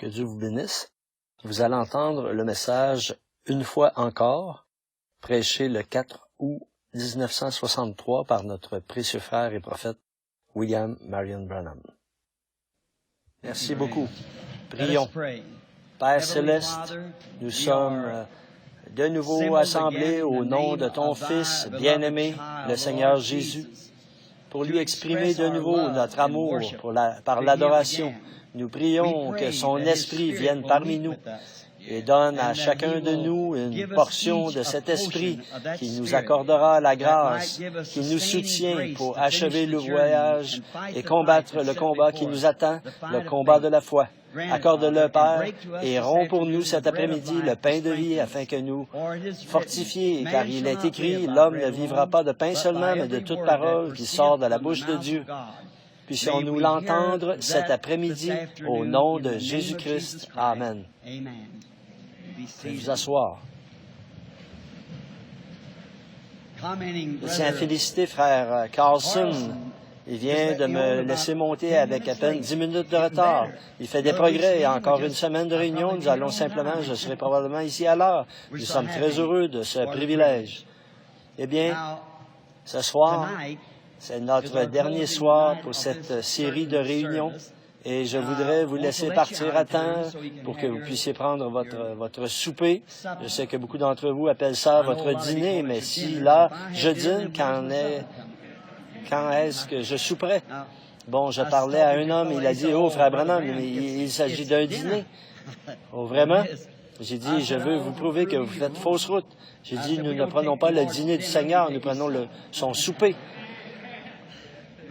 Que Dieu vous bénisse. Vous allez entendre le message « Une fois encore », prêché le 4 août 1963 par notre précieux frère et prophète William Marion Branham. Merci beaucoup. Prions. Père céleste, nous sommes de nouveau assemblés au nom de ton Fils bien-aimé, le Seigneur Jésus, pour lui exprimer de nouveau notre amour par l'adoration. Nous prions que son esprit vienne parmi nous et donne à chacun de nous une portion de cet esprit qui nous accordera la grâce, qui nous soutient pour achever le voyage et combattre le combat qui nous attend, le combat de la foi. Accorde-le, Père, et romps pour nous cet après-midi le pain de vie afin que nous fortifiés, car il est écrit, l'homme ne vivra pas de pain seulement, mais de toute parole qui sort de la bouche de Dieu. Puissions-nous l'entendre cet après-midi au nom de Jésus-Christ. Amen. Veuillez vous asseoir. Je tiens à féliciter frère Carlson. Il vient de me laisser monter avec à peine 10 minutes de retard. Il fait des progrès. Il y a encore une semaine de réunion. Nous allons simplement, je serai probablement ici à l'heure. Nous sommes très heureux de ce privilège. Eh bien, ce soir, c'est notre dernier soir pour cette série de réunions et je voudrais vous laisser partir à temps pour que vous puissiez prendre votre souper. Je sais que beaucoup d'entre vous appellent ça votre dîner, mais si là, je dîne, quand est-ce que je souperai? Bon, je parlais à un homme, il a dit, « Oh, frère Branham, il s'agit d'un dîner. » Oh, vraiment? J'ai dit, je veux vous prouver que vous faites fausse route. J'ai dit, nous ne prenons pas le dîner du Seigneur, nous prenons son souper.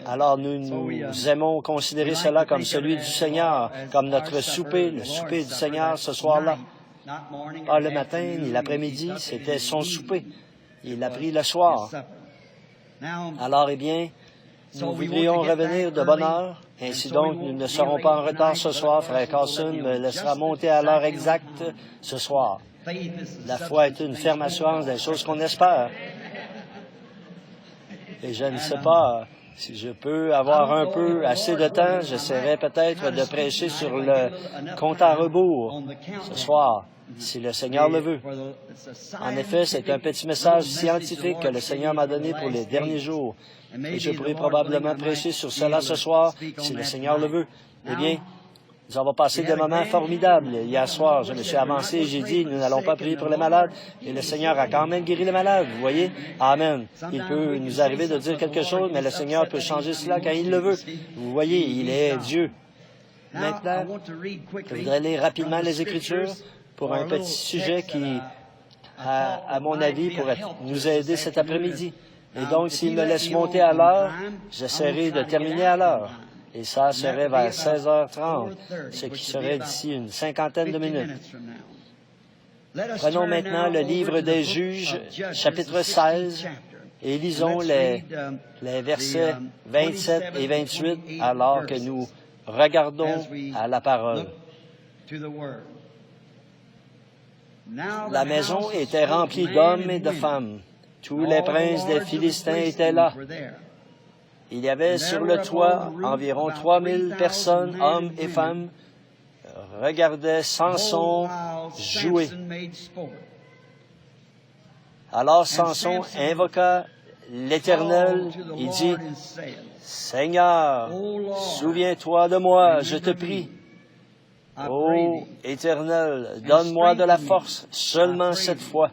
Alors, nous aimons considérer cela comme celui du Seigneur, comme notre souper, le souper du Seigneur ce soir-là. Pas le matin ni l'après-midi, c'était son souper. Il l'a pris le soir. Alors, eh bien, nous voudrions revenir de bonne heure. Ainsi donc, nous ne serons pas en retard ce soir. Frère Carlson me laissera monter à l'heure exacte ce soir. La foi est une ferme assurance des choses qu'on espère. Et je ne sais pas si je peux avoir un peu assez de temps. J'essaierai peut-être de prêcher sur le compte à rebours ce soir, si le Seigneur le veut. En effet, c'est un petit message scientifique que le Seigneur m'a donné pour les derniers jours. Et je pourrai probablement prêcher sur cela ce soir, si le Seigneur le veut. Eh bien, nous avons passé des moments formidables. Hier soir, je me suis avancé et j'ai dit, nous n'allons pas prier pour les malades. Et le Seigneur a quand même guéri les malades, vous voyez? Amen. Il peut nous arriver de dire quelque chose, mais le Seigneur peut changer cela quand il le veut. Vous voyez, il est Dieu. Maintenant, je voudrais lire rapidement les Écritures pour un petit sujet qui, à mon avis, pourrait nous aider cet après-midi. Et donc, s'il me laisse monter à l'heure, j'essaierai de terminer à l'heure. Et ça serait vers 16h30, ce qui serait d'ici une cinquantaine de minutes. Prenons maintenant le livre des Juges, chapitre 16, et lisons les versets 27 et 28 alors que nous regardons à la parole. La maison était remplie d'hommes et de femmes. Tous les princes des Philistins étaient là. Il y avait sur le toit environ 3000 personnes, hommes et femmes, regardaient Samson jouer. Alors Samson invoqua l'Éternel et dit, « Seigneur, souviens-toi de moi, je te prie. Ô Éternel, donne-moi de la force seulement cette fois,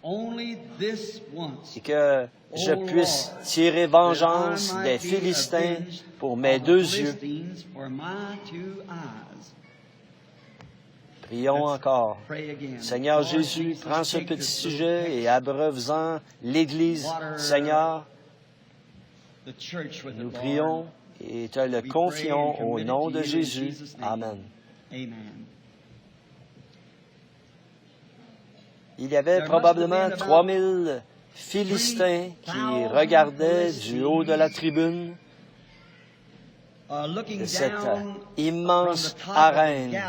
et que je puisse tirer vengeance des Philistins pour mes deux yeux. » Prions encore. Seigneur Jésus, prends ce petit sujet et abreuve-en l'Église. Seigneur, nous prions et te le confions au nom de Jésus. Amen. Il y avait probablement 3000 Philistins qui regardaient du haut de la tribune de cette immense arène.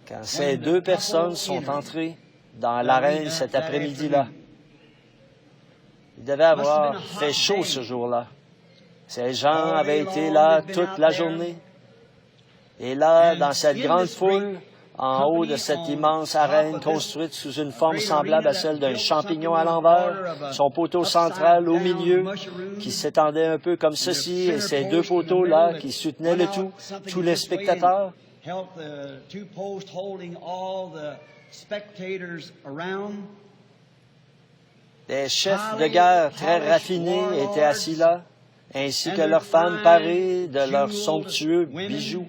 Quand ces deux personnes sont entrées dans l'arène cet après-midi-là, il devait avoir fait chaud ce jour-là. Ces gens avaient été là toute la journée. Et là, dans cette grande foule, en haut de cette immense arène construite sous une forme semblable à celle d'un champignon à l'envers, son poteau central au milieu, qui s'étendait un peu comme ceci, et ces deux poteaux-là qui soutenaient le tout, tous les spectateurs. Des chefs de guerre très raffinés étaient assis là, ainsi que leurs femmes parées de leurs somptueux bijoux.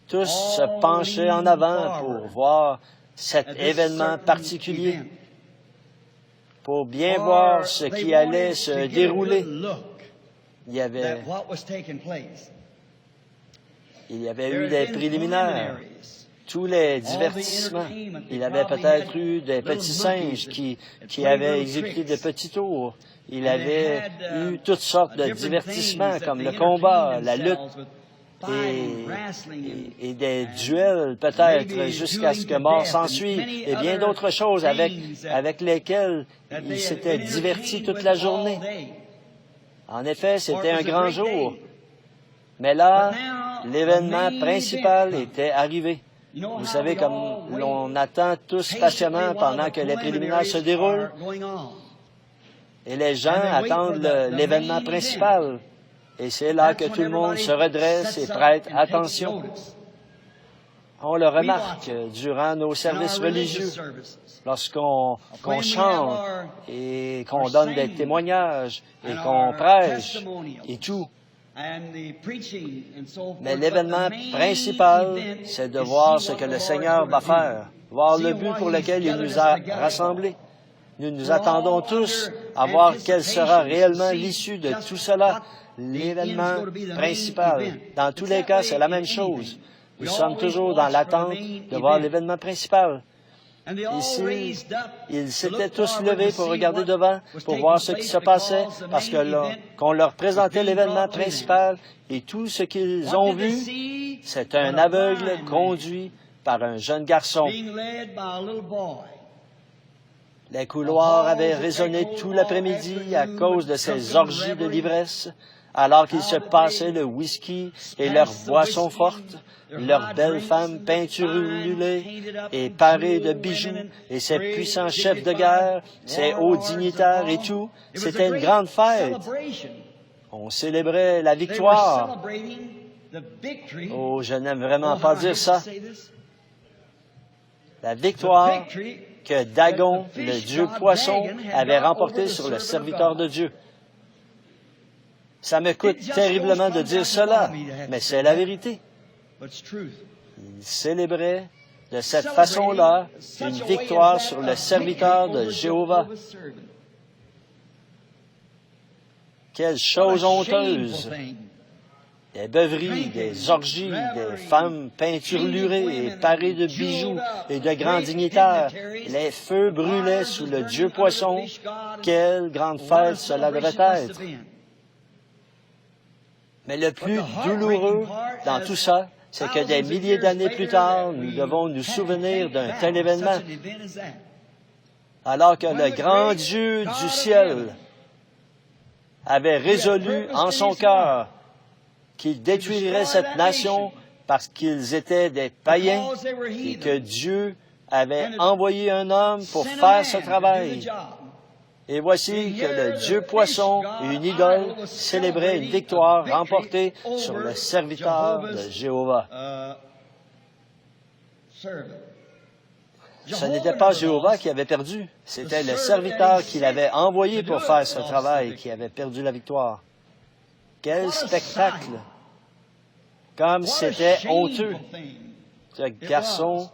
Tous se penchaient en avant pour voir cet événement particulier, pour bien voir ce qui allait se dérouler. Il y avait eu des préliminaires, tous les divertissements. Il y avait peut-être eu des petits singes qui avaient exécuté de petits tours. Il y avait eu toutes sortes de divertissements comme le combat, la lutte, et des duels peut-être jusqu'à ce que mort s'ensuive, et bien d'autres choses avec lesquelles il s'était diverti toute la journée. En effet, c'était un grand jour. Mais là, l'événement principal était arrivé. Vous savez, comme l'on attend tous patiemment pendant que les préliminaires se déroulent, et les gens attendent l'événement principal. Et c'est là que tout le monde se redresse et prête attention. On le remarque durant nos services religieux, lorsqu'on chante et qu'on donne des témoignages et qu'on prêche et tout. Mais l'événement principal, c'est de voir ce que le Seigneur va faire, voir le but pour lequel il nous a rassemblés. Nous nous attendons tous à voir quelle sera réellement l'issue de tout cela, l'événement principal. Dans tous les cas, c'est la même chose. Nous sommes toujours dans l'attente de voir l'événement principal. Ici, ils s'étaient tous levés pour regarder devant, pour voir ce qui se passait, parce qu'on leur présentait l'événement principal, et tout ce qu'ils ont vu, c'est un aveugle conduit par un jeune garçon. Les couloirs avaient résonné tout l'après-midi à cause de ces orgies de l'ivresse, alors qu'ils se passaient le whisky et leurs boissons fortes, leurs belles femmes peinturlulées et parées de bijoux, et ces puissants chefs de guerre, ces hauts dignitaires et tout. C'était une grande fête. On célébrait la victoire. Oh, je n'aime vraiment pas dire ça. La victoire que Dagon, le dieu poisson, avait remportée sur le serviteur de Dieu. Ça me coûte terriblement de dire cela, mais c'est la vérité. Il célébrait de cette façon-là une victoire sur le serviteur de Jéhovah. Quelle chose honteuse! Des beuveries, des orgies, des femmes peinturlurées et parées de bijoux et de grands dignitaires. Les feux brûlaient sous le dieu poisson. Quelle grande fête cela devait être! Mais le plus douloureux dans tout ça, c'est que des milliers d'années plus tard, nous devons nous souvenir d'un tel événement, alors que le grand Dieu du ciel avait résolu en son cœur qu'il détruirait cette nation parce qu'ils étaient des païens et que Dieu avait envoyé un homme pour faire ce travail. Et voici que le dieu poisson et une idole célébraient une victoire remportée sur le serviteur de Jéhovah. Ce n'était pas Jéhovah qui avait perdu, c'était le serviteur qu'il avait envoyé pour faire ce travail qui avait perdu la victoire. Quel spectacle! Comme c'était honteux. Ce garçon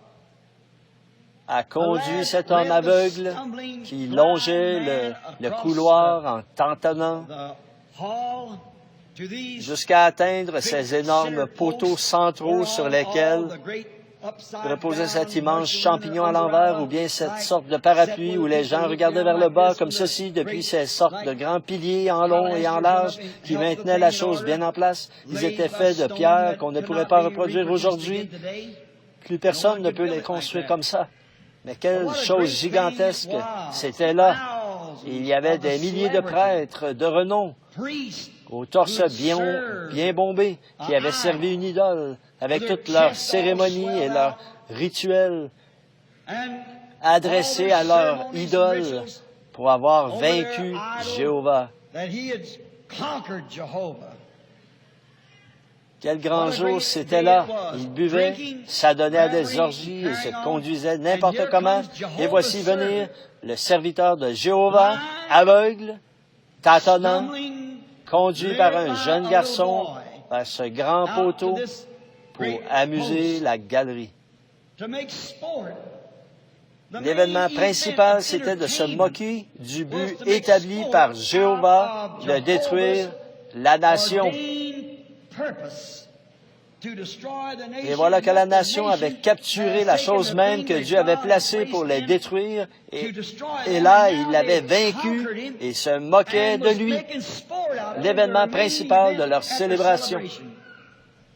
a conduit cet homme aveugle qui longeait le couloir en tâtonnant jusqu'à atteindre ces énormes poteaux centraux sur lesquels reposait cet immense champignon à l'envers ou bien cette sorte de parapluie où les gens regardaient vers le bas comme ceci depuis ces sortes de grands piliers en long et en large qui maintenaient la chose bien en place. Ils étaient faits de pierres qu'on ne pourrait pas reproduire aujourd'hui. Plus personne ne peut les construire comme ça. Mais quelle chose gigantesque! C'était là. Il y avait des milliers de prêtres de renom. au torse bien bombé, qui avaient servi une idole, avec toutes leurs cérémonies et leurs rituels adressés à leur idole pour avoir vaincu Jéhovah. Quel grand jour c'était là. Ils buvaient, s'adonnaient à des orgies et se conduisaient n'importe comment. Et voici venir le serviteur de Jéhovah, aveugle, tâtonnant, conduit par un jeune garçon vers ce grand poteau pour amuser la galerie. L'événement principal, c'était de se moquer du but établi par Jéhovah de détruire la nation. Et voilà que la nation avait capturé la chose même que Dieu avait placée pour les détruire, et là, il l'avait vaincu et se moquait de lui. L'événement principal de leur célébration.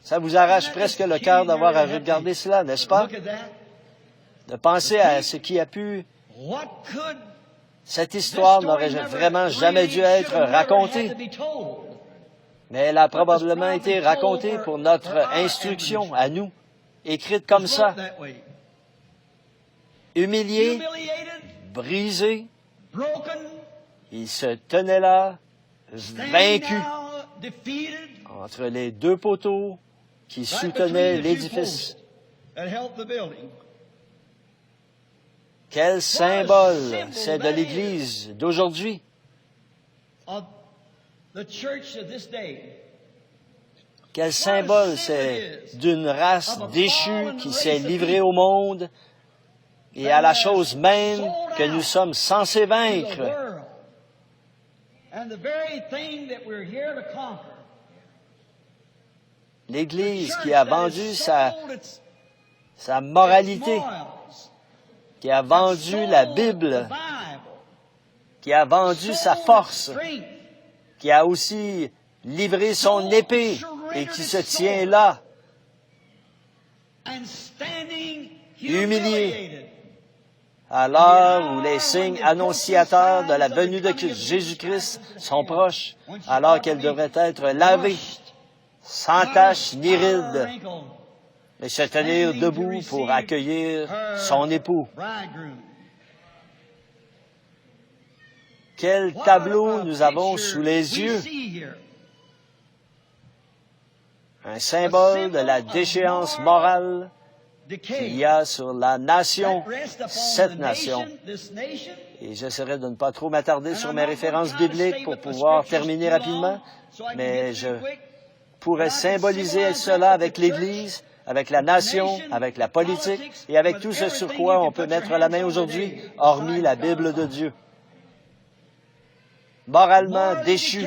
Ça vous arrache presque le cœur d'avoir à regarder cela, n'est-ce pas? De penser à ce qui a pu... Cette histoire n'aurait vraiment jamais dû être racontée. Mais elle a probablement été racontée pour notre instruction à nous, écrite comme ça. Humilié, brisé, il se tenait là, vaincu, entre les deux poteaux qui soutenaient l'édifice. Quel symbole c'est de l'Église d'aujourd'hui. Quel symbole c'est d'une race déchue qui s'est livrée au monde et à la chose même que nous sommes censés vaincre. L'Église qui a vendu sa moralité, qui a vendu la Bible, qui a vendu sa force, qui a aussi livré son épée et qui se tient là, humilié, à l'heure où les signes annonciateurs de la venue de Jésus-Christ sont proches, alors qu'elle devrait être lavée, sans tache ni ride, et se tenir debout pour accueillir son époux. Quel tableau nous avons sous les yeux! Un symbole de la déchéance morale qu'il y a sur la nation, cette nation. Et j'essaierai de ne pas trop m'attarder sur mes références bibliques pour pouvoir terminer rapidement, mais je pourrais symboliser cela avec l'Église, avec la nation, avec la politique et avec tout ce sur quoi on peut mettre la main aujourd'hui, hormis la Bible de Dieu. Moralement déchue,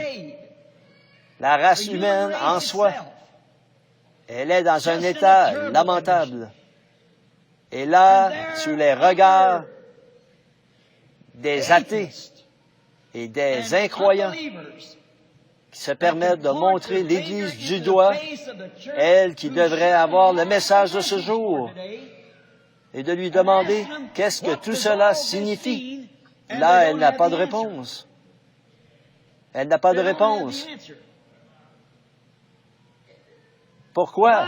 la race humaine en soi, elle est dans un état lamentable. Et là, sous les regards des athées et des incroyants qui se permettent de montrer l'Église du doigt, elle qui devrait avoir le message de ce jour, et de lui demander qu'est-ce que tout cela signifie. Là, elle n'a pas de réponse. Elle n'a pas de réponse. Pourquoi?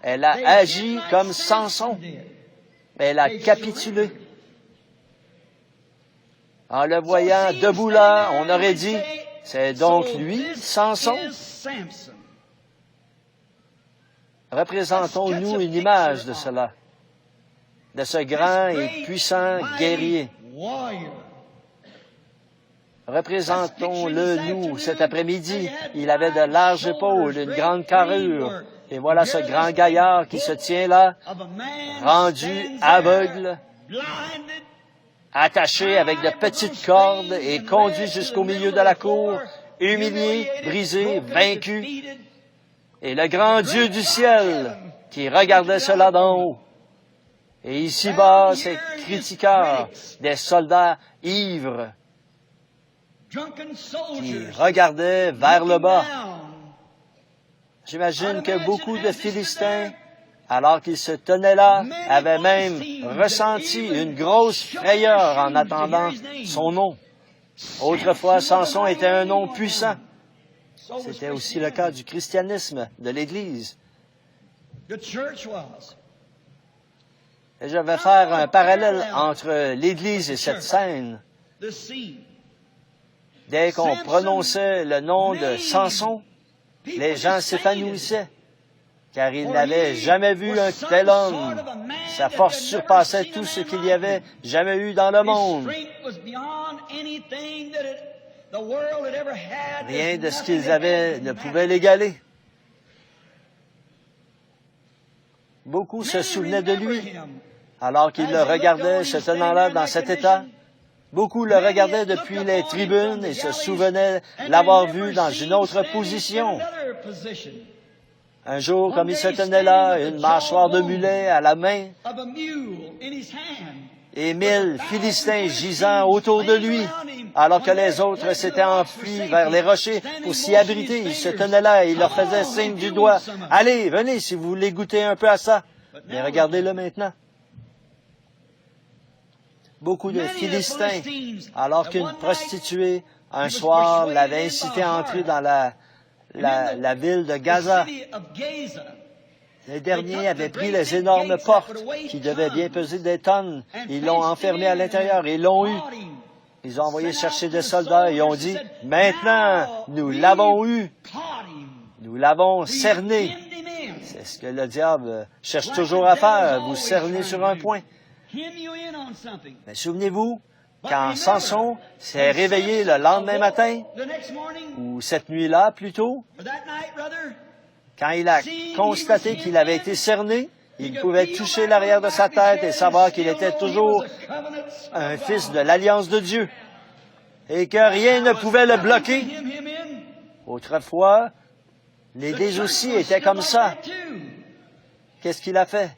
Elle a agi comme Samson. Elle a capitulé. En le voyant debout là, on aurait dit, c'est donc lui, Samson? Représentons-nous une image de cela, de ce grand et puissant guerrier. Représentons-le nous cet après-midi. Il avait de larges épaules, une grande carrure. Et voilà ce grand gaillard qui se tient là, rendu aveugle, attaché avec de petites cordes et conduit jusqu'au milieu de la cour, humilié, brisé, vaincu. Et le grand Dieu du ciel qui regardait cela d'en haut. Et ici-bas, ces critiqueurs, des soldats ivres, qui regardaient vers le bas. J'imagine que beaucoup de Philistins, alors qu'ils se tenaient là, avaient même ressenti une grosse frayeur en attendant son nom. Autrefois, Samson était un nom puissant. C'était aussi le cas du christianisme, de l'Église. Et je vais faire un parallèle entre l'Église et cette scène. Dès qu'on prononçait le nom de Samson, les gens s'épanouissaient, car ils n'avaient jamais vu un tel homme. Sa force surpassait tout ce qu'il y avait jamais eu dans le monde. Rien de ce qu'ils avaient ne pouvait l'égaler. Beaucoup se souvenaient de lui, alors qu'ils le regardaient se tenant là dans cet état. Beaucoup le regardaient depuis les tribunes et se souvenaient l'avoir vu dans une autre position. Un jour, comme il se tenait là, une mâchoire de mulet à la main, et 1000 Philistins gisant autour de lui, alors que les autres s'étaient enfuis vers les rochers pour s'y abriter. Il se tenait là et il leur faisait signe du doigt. « Allez, venez si vous voulez goûter un peu à ça. » Mais regardez-le maintenant. Beaucoup de Philistins, alors qu'une prostituée, un soir, l'avait incité à entrer dans la ville de Gaza. Les derniers avaient pris les énormes portes, qui devaient bien peser des tonnes. Ils l'ont enfermé à l'intérieur et l'ont eu. Ils ont envoyé chercher des soldats et ont dit, « Maintenant, nous l'avons eu. Nous l'avons cerné. » C'est ce que le diable cherche toujours à faire, vous cerner sur un point. Mais souvenez-vous, quand Samson s'est réveillé le lendemain matin, ou cette nuit-là plutôt, quand il a constaté qu'il avait été cerné, il pouvait toucher l'arrière de sa tête et savoir qu'il était toujours un fils de l'Alliance de Dieu et que rien ne pouvait le bloquer. Autrefois, l'Église aussi était comme ça. Qu'est-ce qu'il a fait?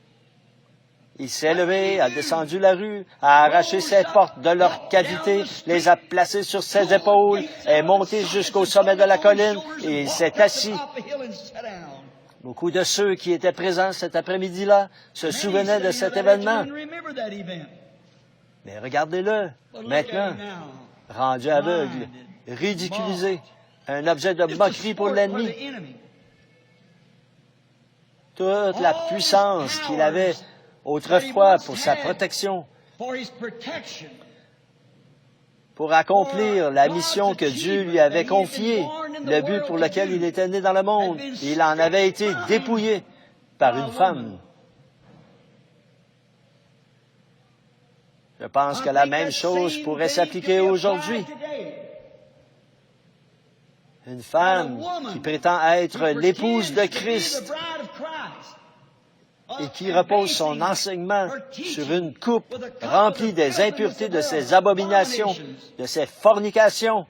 Il s'est levé, a descendu la rue, a arraché ses portes de leur cavité, les a placées sur ses épaules, est monté jusqu'au sommet de la colline et il s'est assis. Beaucoup de ceux qui étaient présents cet après-midi-là se souvenaient de cet événement. Mais regardez-le, maintenant, rendu aveugle, ridiculisé, un objet de moquerie pour l'ennemi. Toute la puissance qu'il avait autrefois pour sa protection, pour accomplir la mission que Dieu lui avait confiée, le but pour lequel il était né dans le monde. Il en avait été dépouillé par une femme. Je pense que la même chose pourrait s'appliquer aujourd'hui. Une femme qui prétend être l'épouse de Christ et qui repose son enseignement sur une coupe remplie des impuretés de ses abominations, de ses fornications.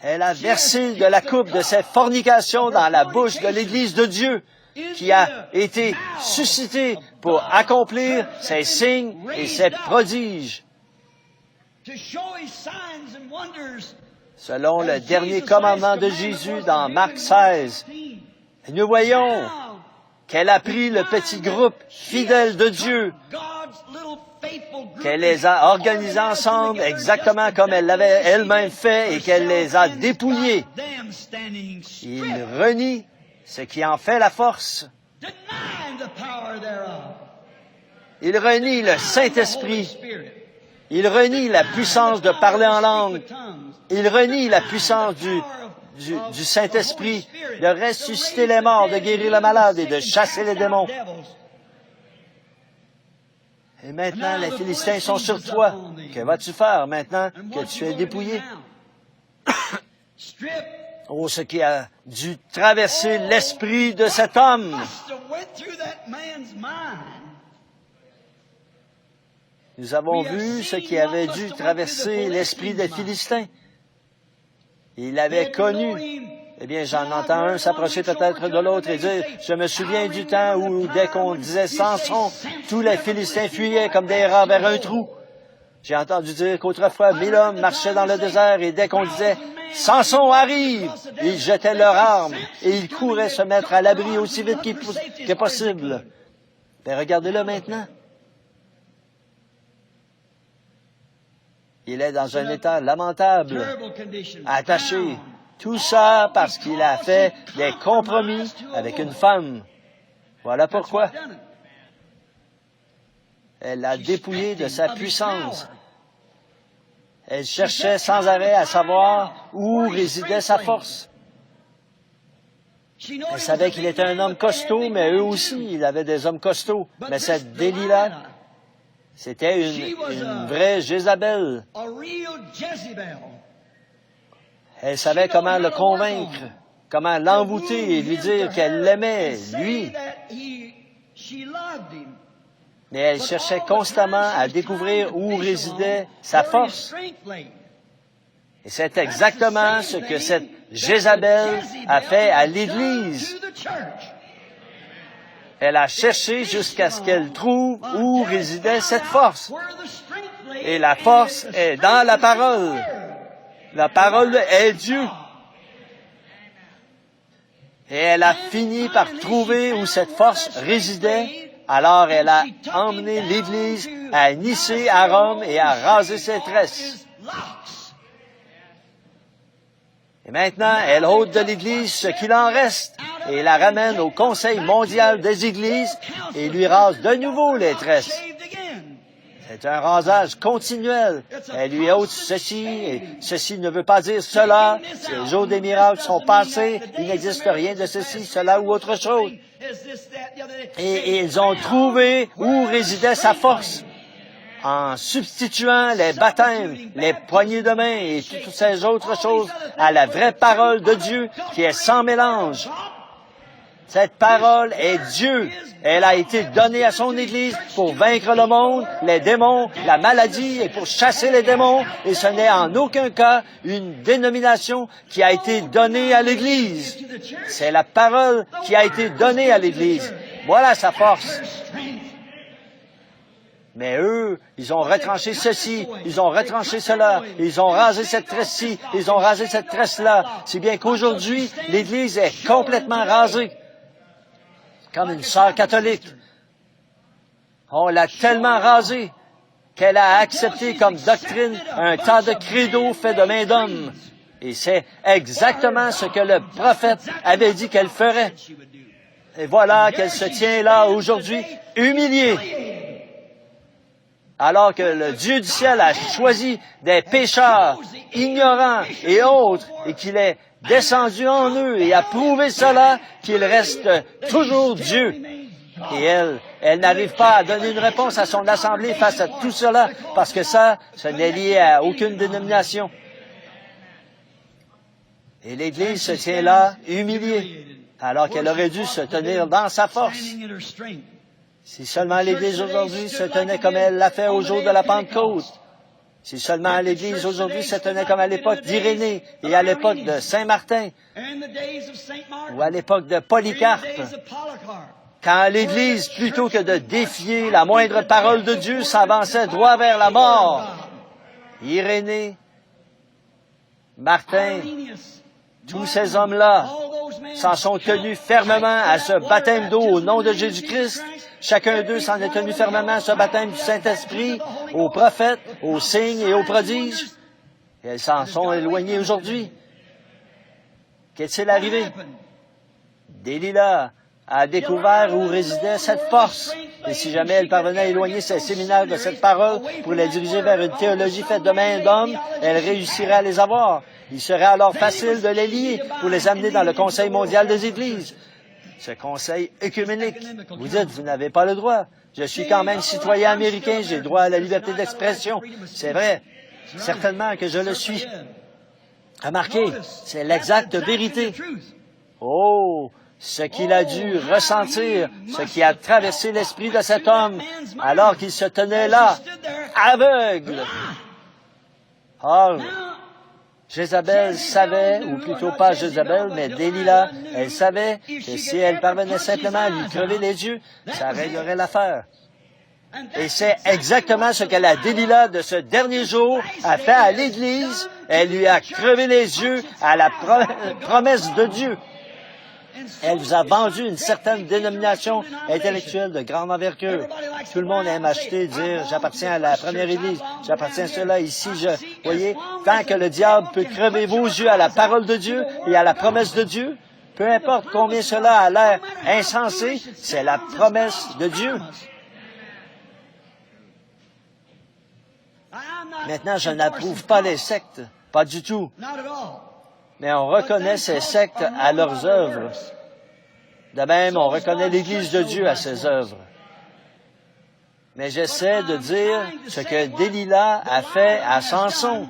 Elle a versé de la coupe de ses fornications dans la bouche de l'Église de Dieu, qui a été suscitée pour accomplir ses signes et ses prodiges. Selon le dernier commandement de Jésus dans Marc 16, nous voyons qu'elle a pris le petit groupe fidèle de Dieu, qu'elle les a organisés ensemble exactement comme elle l'avait elle-même fait et qu'elle les a dépouillés. Il renie ce qui en fait la force. Il renie le Saint-Esprit. Il renie la puissance de parler en langue. Il renie la puissance du Saint-Esprit, de ressusciter les morts, de guérir le malade et de chasser les démons. Et maintenant, les Philistins sont sur toi. Que vas-tu faire maintenant que tu es dépouillé? Oh, ce qui a dû traverser l'esprit de cet homme. Nous avons vu ce qui avait dû traverser l'esprit des Philistins. Il avait connu. Eh bien, j'en entends un s'approcher peut-être de l'autre et dire, je me souviens du temps où, dès qu'on disait Samson, tous les Philistins fuyaient comme des rats vers un trou. J'ai entendu dire qu'autrefois, 1000 hommes marchaient dans le désert et dès qu'on disait, Samson arrive, ils jetaient leurs armes et ils couraient se mettre à l'abri aussi vite que possible. Mais regardez-le maintenant. Il est dans un état lamentable, attaché, Tout ça parce qu'il a fait des compromis avec une femme. Voilà pourquoi. Elle l'a dépouillé de sa puissance. Elle cherchait sans arrêt à savoir où résidait sa force. Elle savait qu'il était un homme costaud, mais eux aussi, ils avaient des hommes costauds. Mais cette Delilah, c'était une vraie Jézabel. Elle savait comment le convaincre, comment l'envoûter et lui dire qu'elle l'aimait, lui. Mais elle cherchait constamment à découvrir où résidait sa force. Et c'est exactement ce que cette Jézabel a fait à l'Église. Elle a cherché jusqu'à ce qu'elle trouve où résidait cette force. Et la force est dans la parole. La parole est Dieu. Et elle a fini par trouver où cette force résidait. Alors elle a emmené l'Église à Nicée, à Rome, et à raser ses tresses. Et maintenant, elle ôte de l'Église ce qu'il en reste et la ramène au Conseil mondial des Églises et lui rase de nouveau les tresses. C'est un rasage continuel. Elle lui ôte ceci, et ceci ne veut pas dire cela. Les jours des miracles sont passés. Il n'existe rien de ceci, cela ou autre chose. Et ils ont trouvé où résidait sa force en substituant les baptêmes, les poignées de main et toutes ces autres choses à la vraie parole de Dieu qui est sans mélange. Cette parole est Dieu. Elle a été donnée à son Église pour vaincre le monde, les démons, la maladie et pour chasser les démons. Et ce n'est en aucun cas une dénomination qui a été donnée à l'Église. C'est la parole qui a été donnée à l'Église. Voilà sa force. Mais eux, ils ont retranché ceci, ils ont retranché cela, ils ont rasé cette tresse-ci, ils ont rasé cette tresse-là. Si bien qu'aujourd'hui, l'Église est complètement rasée. Comme une sœur catholique. On l'a tellement rasée qu'elle a accepté comme doctrine un tas de credo fait de main d'homme. Et c'est exactement ce que le prophète avait dit qu'elle ferait. Et voilà qu'elle se tient là aujourd'hui, humiliée. Alors que le Dieu du ciel a choisi des pécheurs, ignorants et autres, et qu'il est descendu en eux et a prouvé cela, qu'il reste toujours Dieu. Et elle n'arrive pas à donner une réponse à son assemblée face à tout cela, parce que ça, ce n'est lié à aucune dénomination. Et l'Église se tient là, humiliée, alors qu'elle aurait dû se tenir dans sa force. Si seulement l'Église aujourd'hui se tenait comme elle l'a fait au jour de la Pentecôte, si seulement l'Église aujourd'hui se tenait comme à l'époque d'Irénée et à l'époque de Saint-Martin, ou à l'époque de Polycarpe, quand l'Église, plutôt que de défier la moindre parole de Dieu, s'avançait droit vers la mort, Irénée, Martin, tous ces hommes-là s'en sont tenus fermement à ce baptême d'eau au nom de Jésus-Christ. Chacun d'eux s'en est tenu fermement à ce baptême du Saint-Esprit, aux prophètes, aux signes et aux prodiges. Et elles s'en sont éloignées aujourd'hui. Qu'est-il arrivé? Delilah a découvert où résidait cette force. Et si jamais elle parvenait à éloigner ses séminaires de cette parole pour les diriger vers une théologie faite de main d'homme, elle réussirait à les avoir. Il serait alors facile de les lier pour les amener dans le Conseil mondial des Églises. Ce conseil œcuménique. Vous dites, vous n'avez pas le droit. Je suis quand même citoyen américain, j'ai droit à la liberté d'expression. C'est vrai. Certainement que je le suis. Remarquez, c'est l'exacte vérité. Oh, ce qu'il a dû ressentir, ce qui a traversé l'esprit de cet homme, alors qu'il se tenait là, aveugle. Or, Jézabel savait, ou plutôt pas Jézabel, mais Delilah, elle savait que si elle parvenait simplement à lui crever les yeux, ça réglerait l'affaire. Et c'est exactement ce que la Delilah de ce dernier jour a fait à l'Église. Elle lui a crevé les yeux à la promesse de Dieu. Elle vous a vendu une certaine dénomination intellectuelle de grande envergure. Tout le monde aime acheter, dire, j'appartiens à la première Église, j'appartiens à cela, ici, voyez, tant que le diable peut crever vos yeux à la parole de Dieu et à la promesse de Dieu, peu importe combien cela a l'air insensé, c'est la promesse de Dieu. Maintenant, je n'approuve pas les sectes, pas du tout. Mais on reconnaît ces sectes à leurs œuvres. De même, on reconnaît l'Église de Dieu à ses œuvres. Mais j'essaie de dire ce que Delilah a fait à Samson.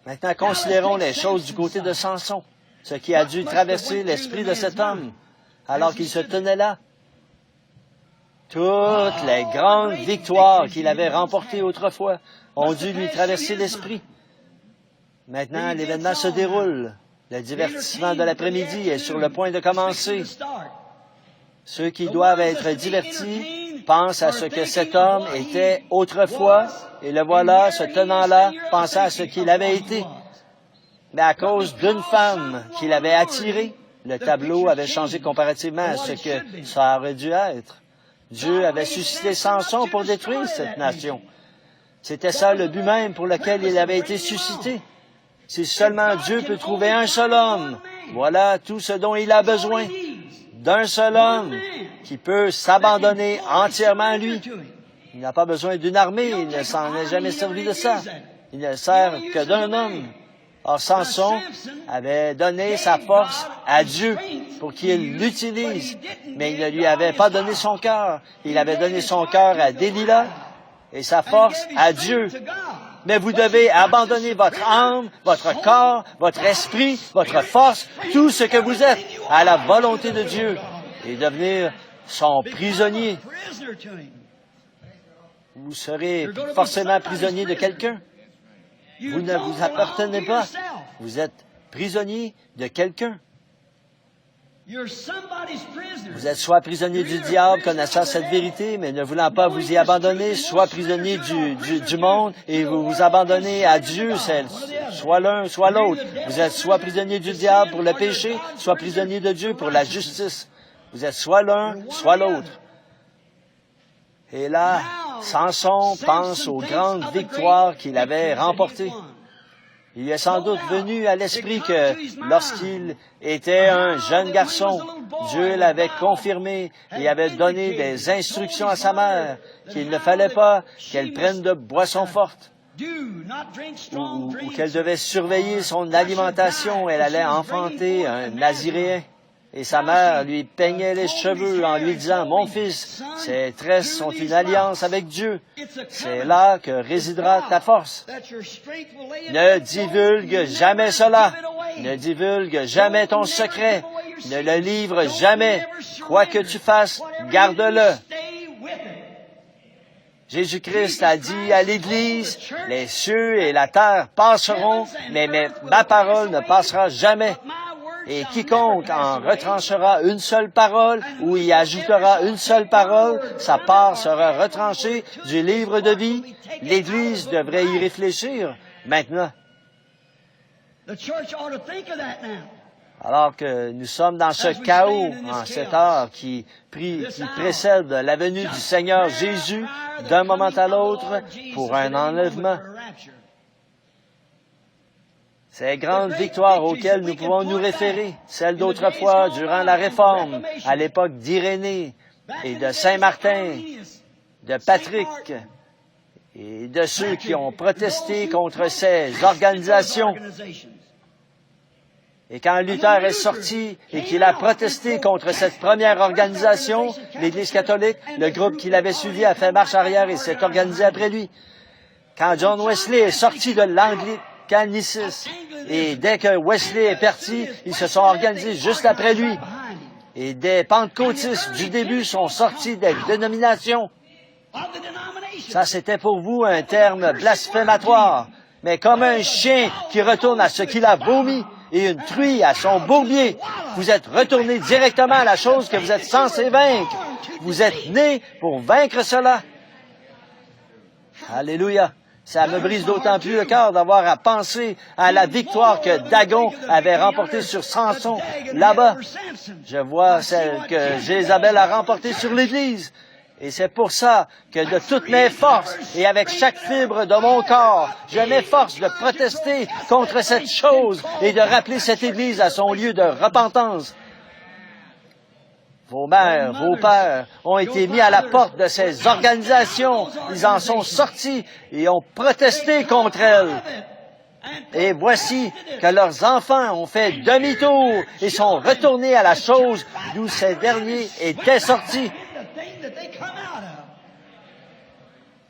Maintenant, considérons les choses du côté de Samson, ce qui a dû traverser l'esprit de cet homme alors qu'il se tenait là. Toutes les grandes victoires qu'il avait remportées autrefois ont dû lui traverser l'esprit. Maintenant, l'événement se déroule. Le divertissement de l'après-midi est sur le point de commencer. Ceux qui doivent être divertis pensent à ce que cet homme était autrefois, et le voilà, se tenant là, pensant à ce qu'il avait été. Mais à cause d'une femme qu'il avait attirée, le tableau avait changé comparativement à ce que ça aurait dû être. Dieu avait suscité Samson pour détruire cette nation. C'était ça le but même pour lequel il avait été suscité. Si seulement Dieu peut trouver un seul homme, voilà tout ce dont il a besoin. D'un seul homme qui peut s'abandonner entièrement à lui. Il n'a pas besoin d'une armée, il ne s'en est jamais servi de ça. Il ne sert que d'un homme. Or, Samson avait donné sa force à Dieu pour qu'il l'utilise, mais il ne lui avait pas donné son cœur. Il avait donné son cœur à Delilah et sa force à Dieu. Mais vous devez abandonner votre âme, votre corps, votre esprit, votre force, tout ce que vous êtes, à la volonté de Dieu et devenir son prisonnier. Vous serez forcément prisonnier de quelqu'un. Vous ne vous appartenez pas. Vous êtes prisonnier de quelqu'un. Vous êtes soit prisonnier du diable, connaissant cette vérité, mais ne voulant pas vous y abandonner, soit prisonnier du monde et vous vous abandonnez à Dieu, soit l'un, soit l'autre. Vous êtes soit prisonnier du diable pour le péché, soit prisonnier de Dieu pour la justice. Vous êtes soit l'un, soit l'autre. Et là, Samson pense aux grandes victoires qu'il avait remportées. Il est sans doute venu à l'esprit que lorsqu'il était un jeune garçon, Dieu l'avait confirmé et avait donné des instructions à sa mère qu'il ne fallait pas qu'elle prenne de boissons fortes ou qu'elle devait surveiller son alimentation. Elle allait enfanter un Naziréen. Et sa mère lui peignait les cheveux en lui disant, « Mon fils, ces tresses sont une alliance avec Dieu. C'est là que résidera ta force. Ne divulgue jamais cela. Ne divulgue jamais ton secret. Ne le livre jamais. Quoi que tu fasses, garde-le. » Jésus-Christ a dit à l'Église, « Les cieux et la terre passeront, mais ma parole ne passera jamais. » Et quiconque en retranchera une seule parole ou y ajoutera une seule parole, sa part sera retranchée du livre de vie. L'Église devrait y réfléchir maintenant. Alors que nous sommes dans ce chaos, en cette heure qui précède la venue du Seigneur Jésus d'un moment à l'autre pour un enlèvement. Ces grandes victoires auxquelles nous pouvons nous référer, celles d'autrefois durant la Réforme, à l'époque d'Irénée et de Saint-Martin, de Patrick et de ceux qui ont protesté contre ces organisations. Et quand Luther est sorti et qu'il a protesté contre cette première organisation, l'Église catholique, le groupe qui l'avait suivi a fait marche arrière et s'est organisé après lui. Quand John Wesley est sorti de l'anglicanisme, et dès que Wesley est parti, ils se sont organisés juste après lui. Et des pentecôtistes du début sont sortis des dénominations. Ça, c'était pour vous un terme blasphématoire. Mais comme un chien qui retourne à ce qu'il a vomi et une truie à son bourbier, vous êtes retourné directement à la chose que vous êtes censé vaincre. Vous êtes né pour vaincre cela. Alléluia. Ça me brise d'autant plus le cœur d'avoir à penser à la victoire que Dagon avait remportée sur Samson. Là-bas, je vois celle que Jézabel a remportée sur l'Église. Et c'est pour ça que de toutes mes forces et avec chaque fibre de mon corps, je m'efforce de protester contre cette chose et de rappeler cette Église à son lieu de repentance. Vos mères, vos pères ont été mis à la porte de ces organisations. Ils en sont sortis et ont protesté contre elles. Et voici que leurs enfants ont fait demi-tour et sont retournés à la chose d'où ces derniers étaient sortis.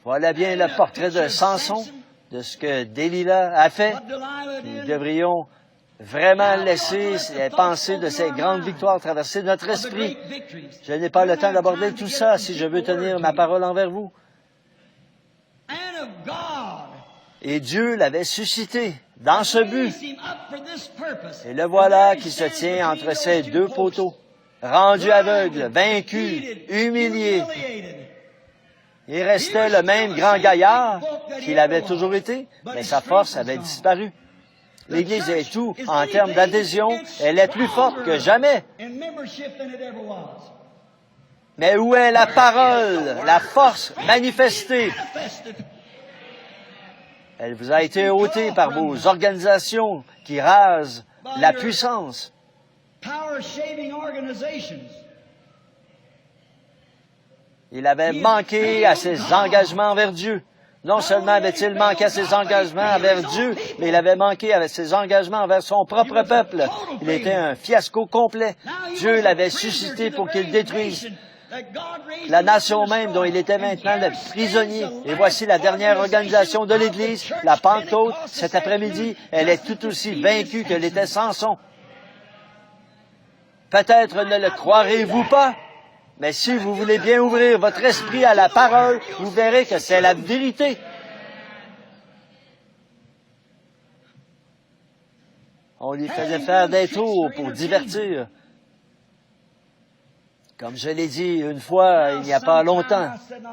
Voilà bien le portrait de Samson, de ce que Delilah a fait. Nous devrions vraiment laisser les pensées de ces grandes victoires traverser notre esprit. Je n'ai pas le temps d'aborder tout ça si je veux tenir ma parole envers vous. Et Dieu l'avait suscité dans ce but. Et le voilà qui se tient entre ces deux poteaux, rendu aveugle, vaincu, humilié. Il restait le même grand gaillard qu'il avait toujours été, mais sa force avait disparu. L'Église est tout en termes d'adhésion, elle est plus forte que jamais. Mais où est la parole, la force manifestée? Elle vous a été ôtée par vos organisations qui rasent la puissance. Il avait manqué à ses engagements envers Dieu. Non seulement avait-il manqué à ses engagements envers Dieu, mais il avait manqué à ses engagements envers son propre peuple. Il était un fiasco complet. Dieu l'avait suscité pour qu'il détruise la nation même dont il était maintenant le prisonnier. Et voici la dernière organisation de l'Église, la Pentecôte, cet après-midi. Elle est tout aussi vaincue que l'était Samson. Peut-être ne le croirez-vous pas, mais si vous voulez bien ouvrir votre esprit à la parole, vous verrez que c'est la vérité. On lui faisait faire des tours pour divertir. Comme je l'ai dit une fois, il n'y a pas longtemps,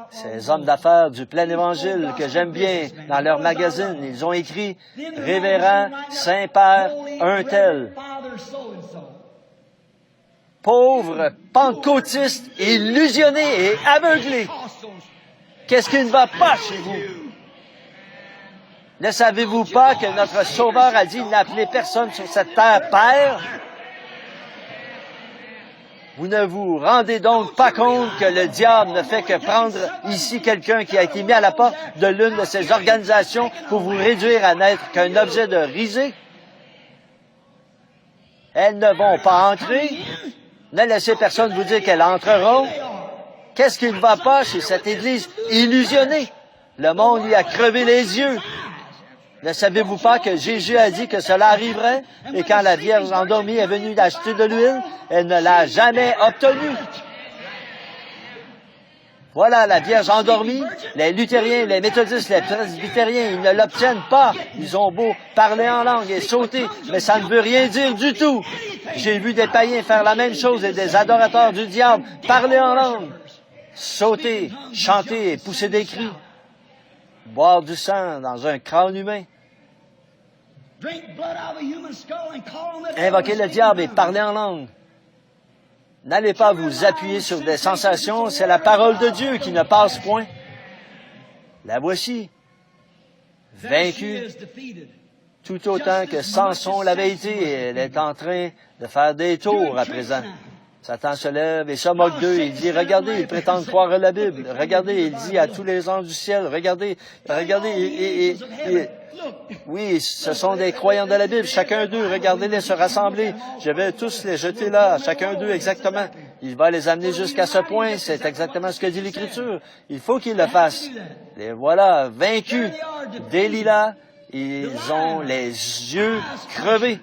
ces hommes d'affaires du plein évangile que j'aime bien dans leur magazine, ils ont écrit « Révérend Saint-Père un tel ». Pauvre pentecôtiste, illusionné et aveuglé. Qu'est-ce qui ne va pas chez vous? Ne savez-vous pas que notre Sauveur a dit n'appelez personne sur cette terre Père? Vous ne vous rendez donc pas compte que le diable ne fait que prendre ici quelqu'un qui a été mis à la porte de l'une de ces organisations pour vous réduire à n'être qu'un objet de risée? Elles ne vont pas entrer. Ne laissez personne vous dire qu'elles entreront. Qu'est-ce qui ne va pas chez cette Église illusionnée? Le monde lui a crevé les yeux. Ne savez-vous pas que Jésus a dit que cela arriverait? Et quand la Vierge endormie est venue d'acheter de l'huile, elle ne l'a jamais obtenue. Voilà la Vierge endormie. Les luthériens, les méthodistes, les presbytériens, ils ne l'obtiennent pas. Ils ont beau parler en langue et sauter, mais ça ne veut rien dire du tout. J'ai vu des païens faire la même chose et des adorateurs du diable parler en langue, sauter, chanter et pousser des cris, boire du sang dans un crâne humain, invoquer le diable et parler en langue. N'allez pas vous appuyer sur des sensations, c'est la parole de Dieu qui ne passe point. La voici, vaincue, tout autant que Samson l'avait été, et elle est en train de faire des tours à présent. Satan se lève et se moque d'eux. Il dit, regardez, ils prétendent croire à la Bible. Regardez, il dit à tous les anges du ciel, regardez, oui, ce sont des croyants de la Bible. Chacun d'eux, regardez-les se rassembler. Je vais tous les jeter là, chacun d'eux exactement. Il va les amener jusqu'à ce point. C'est exactement ce que dit l'Écriture. Il faut qu'ils le fassent. Les voilà, vaincus. Delilah, ils ont les yeux crevés,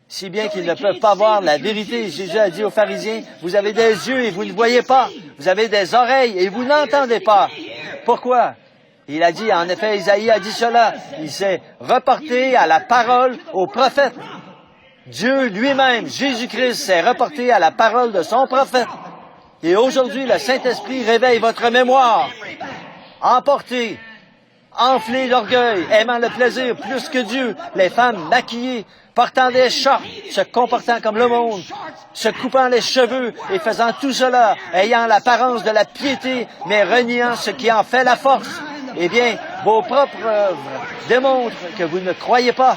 si bien qu'ils ne peuvent pas voir la vérité. Jésus a dit aux pharisiens, vous avez des yeux et vous ne voyez pas. Vous avez des oreilles et vous n'entendez pas. Pourquoi? Il a dit, en effet, Isaïe a dit cela. Il s'est reporté à la parole au prophète. Dieu lui-même, Jésus-Christ, s'est reporté à la parole de son prophète. Et aujourd'hui, le Saint-Esprit réveille votre mémoire. Emportez enflées d'orgueil, aimant le plaisir plus que Dieu, les femmes maquillées, portant des shorts, se comportant comme le monde, se coupant les cheveux et faisant tout cela, ayant l'apparence de la piété, mais reniant ce qui en fait la force. Eh bien, vos propres œuvres démontrent que vous ne croyez pas.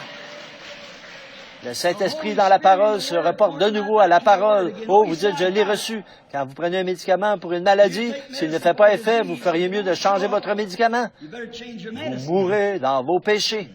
Le Saint-Esprit dans la parole se reporte de nouveau à la parole. Oh, vous dites, je l'ai reçu. Quand vous prenez un médicament pour une maladie, s'il ne fait pas effet, vous feriez mieux de changer votre médicament. Vous mourrez dans vos péchés.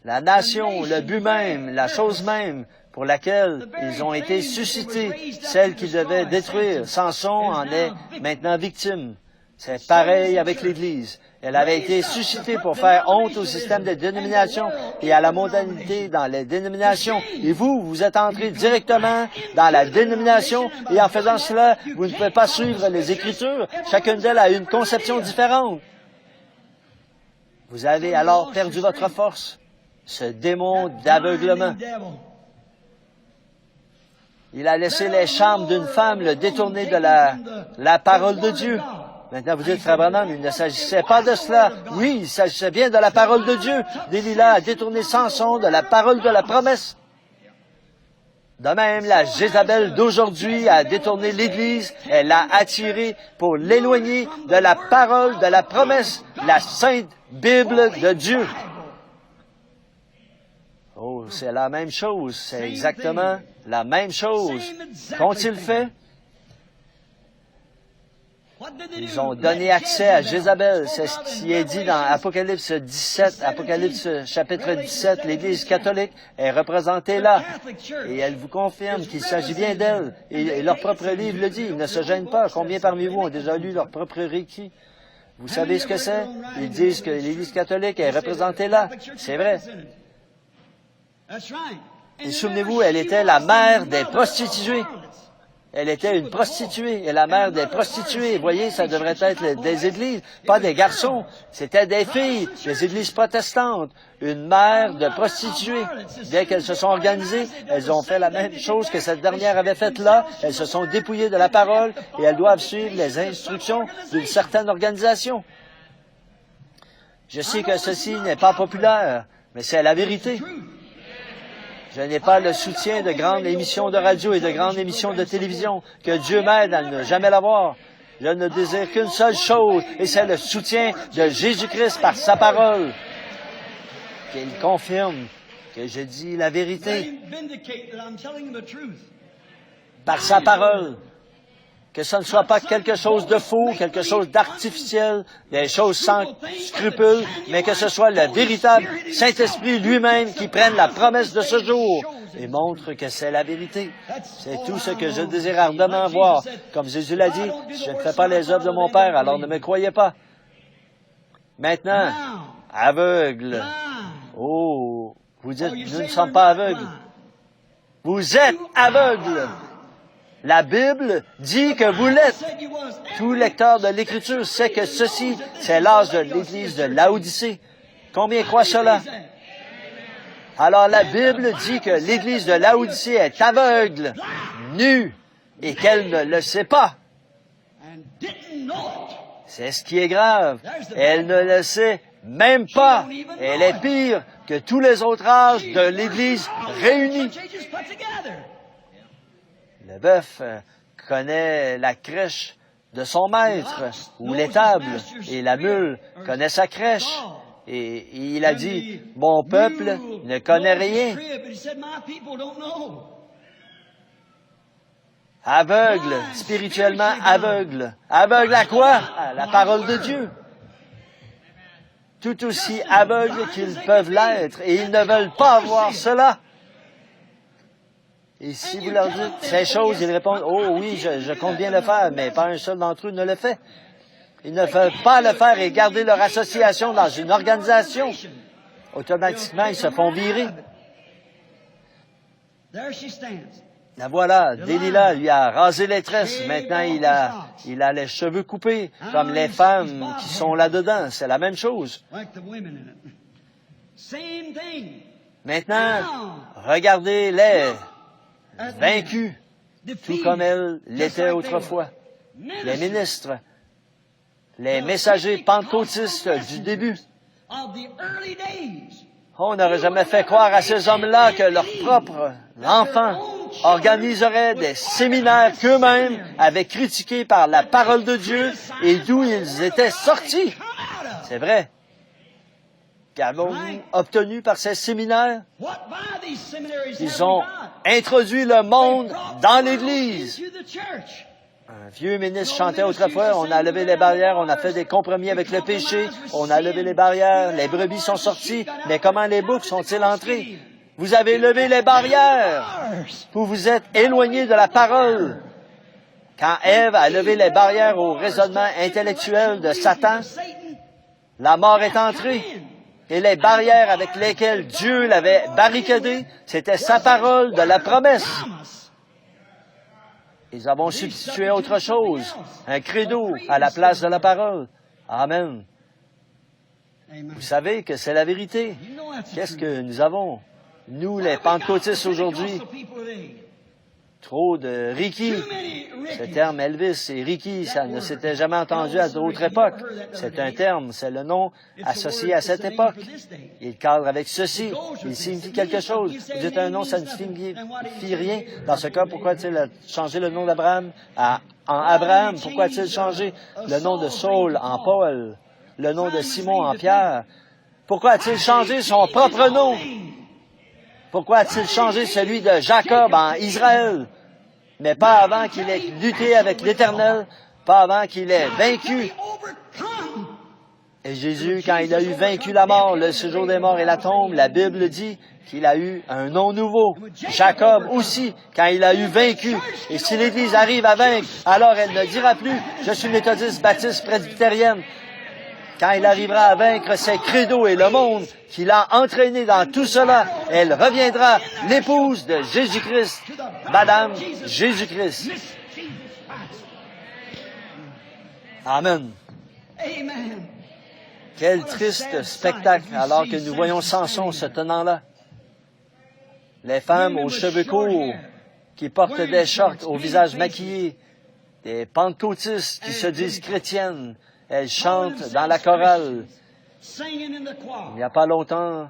La nation, le but même, la chose même pour laquelle ils ont été suscités, celle qu'ils devaient détruire, Samson en est maintenant victime. C'est pareil avec l'Église. Elle avait été suscitée pour faire honte au système de dénomination et à la mondanité dans les dénominations. Et vous êtes entrés directement dans la dénomination et en faisant cela, vous ne pouvez pas suivre les Écritures. Chacune d'elles a une conception différente. Vous avez alors perdu votre force, ce démon d'aveuglement. Il a laissé les charmes d'une femme le détourner de la parole de Dieu. Maintenant, vous dites, Frère Branham, il ne s'agissait pas de cela. Oui, il s'agissait bien de la parole de Dieu. Delilah a détourné Samson de la parole de la promesse. De même, la Jézabel d'aujourd'hui a détourné l'Église. Elle l'a attiré pour l'éloigner de la parole de la promesse, la sainte Bible de Dieu. Oh, c'est la même chose. C'est exactement la même chose. Qu'ont-ils fait? Ils ont donné accès à Jézabel. C'est ce qui est dit dans Apocalypse 17, Apocalypse chapitre 17. L'Église catholique est représentée là. Et elle vous confirme qu'il s'agit bien d'elle. Et leur propre livre le dit. Ils ne se gênent pas. Combien parmi vous ont déjà lu leur propre récit? Vous savez ce que c'est? Ils disent que l'Église catholique est représentée là. C'est vrai. Et souvenez-vous, elle était la mère des prostituées. Elle était une prostituée et la mère des prostituées. Vous voyez, ça devrait être des églises, pas des garçons. C'était des filles, des églises protestantes. Une mère de prostituées. Dès qu'elles se sont organisées, elles ont fait la même chose que cette dernière avait faite là. Elles se sont dépouillées de la parole et elles doivent suivre les instructions d'une certaine organisation. Je sais que ceci n'est pas populaire, mais c'est la vérité. Je n'ai pas le soutien de grandes émissions de radio et de grandes émissions de télévision. Que Dieu m'aide à ne jamais l'avoir. Je ne désire qu'une seule chose, et c'est le soutien de Jésus-Christ par sa parole. Qu'il confirme que je dis la vérité. Par sa parole. Que ce ne soit pas quelque chose de faux, quelque chose d'artificiel, des choses sans scrupules, mais que ce soit le véritable Saint-Esprit lui-même qui prenne la promesse de ce jour et montre que c'est la vérité. C'est tout ce que je désire ardemment voir. Comme Jésus l'a dit, je ne fais pas les œuvres de mon Père, alors ne me croyez pas. Maintenant, aveugle. Oh, vous dites, nous ne sommes pas aveugles. Vous êtes aveugles. La Bible dit que vous l'êtes. Tout lecteur de l'Écriture sait que ceci, c'est l'âge de l'Église de Laodicée. Combien croient cela? Alors la Bible dit que l'Église de Laodicée est aveugle, nue, et qu'elle ne le sait pas. C'est ce qui est grave. Elle ne le sait même pas. Elle est pire que tous les autres âges de l'Église réunis. Le bœuf connaît la crèche de son maître, ou l'étable, et la mule connaît sa crèche. Et il a dit, mon peuple ne connaît rien. Aveugle, spirituellement aveugle. Aveugle à quoi? À la parole de Dieu. Tout aussi aveugles qu'ils peuvent l'être, et ils ne veulent pas voir cela. Et si vous leur dites ces choses, ils répondent, « Oh oui, je compte bien le faire, mais pas un seul d'entre eux ne le fait. » Ils ne veulent pas le faire et garder leur association dans une organisation. Automatiquement, ils se font virer. La voilà, Delilah lui a rasé les tresses. Maintenant, il a les cheveux coupés, comme les femmes qui sont là-dedans. C'est la même chose. Maintenant, regardez-les. Vaincus, tout comme elle l'était autrefois. Les ministres, les messagers pentecôtistes du début. On n'aurait jamais fait croire à ces hommes-là que leurs propres enfants organiseraient des séminaires qu'eux-mêmes avaient critiqués par la parole de Dieu et d'où ils étaient sortis. C'est vrai. Qu'avons-nous obtenu par ces séminaires? Ils ont introduit le monde dans l'Église. Un vieux ministre chantait autrefois, on a levé les barrières, on a fait des compromis avec le péché, on a levé les barrières, les brebis sont sorties, mais comment les boucs sont-ils entrés? Vous avez levé les barrières. Vous vous êtes éloignés de la parole. Quand Ève a levé les barrières au raisonnement intellectuel de Satan, la mort est entrée. Et les barrières avec lesquelles Dieu l'avait barricadé, c'était sa parole de la promesse. Ils avons substitué autre chose, un credo à la place de la parole. Amen. Vous savez que c'est la vérité. Qu'est-ce que nous avons, nous les pentecôtistes aujourd'hui? Trop de Ricky. Ce terme Elvis et Ricky, ça ne s'était jamais entendu à d'autres époques. C'est un terme, c'est le nom associé à cette époque. Il cadre avec ceci. Il signifie quelque chose. Vous dites un nom, ça ne signifie rien. Dans ce cas, pourquoi a-t-il changé le nom d'Abraham en Abraham? Pourquoi a-t-il changé le nom de Saul en Paul? Le nom de Simon en Pierre? Pourquoi a-t-il changé son propre nom? Pourquoi a-t-il changé celui de Jacob en Israël? Mais pas avant qu'il ait lutté avec l'Éternel, pas avant qu'il ait vaincu. Et Jésus, quand il a eu vaincu la mort, le séjour des morts et la tombe, la Bible dit qu'il a eu un nom nouveau. Jacob aussi, quand il a eu vaincu. Et si l'Église arrive à vaincre, alors elle ne dira plus « Je suis méthodiste, baptiste, presbytérienne ». Quand il arrivera à vaincre ses credos et le monde qu'il a entraîné dans tout cela, elle reviendra, l'épouse de Jésus-Christ, Madame Jésus-Christ. Amen. Quel triste spectacle alors que nous voyons Samson se tenant là. Les femmes aux cheveux courts qui portent des shorts au visage maquillé, des pentecôtistes qui se disent chrétiennes, elles chantent dans la chorale. Il n'y a pas longtemps,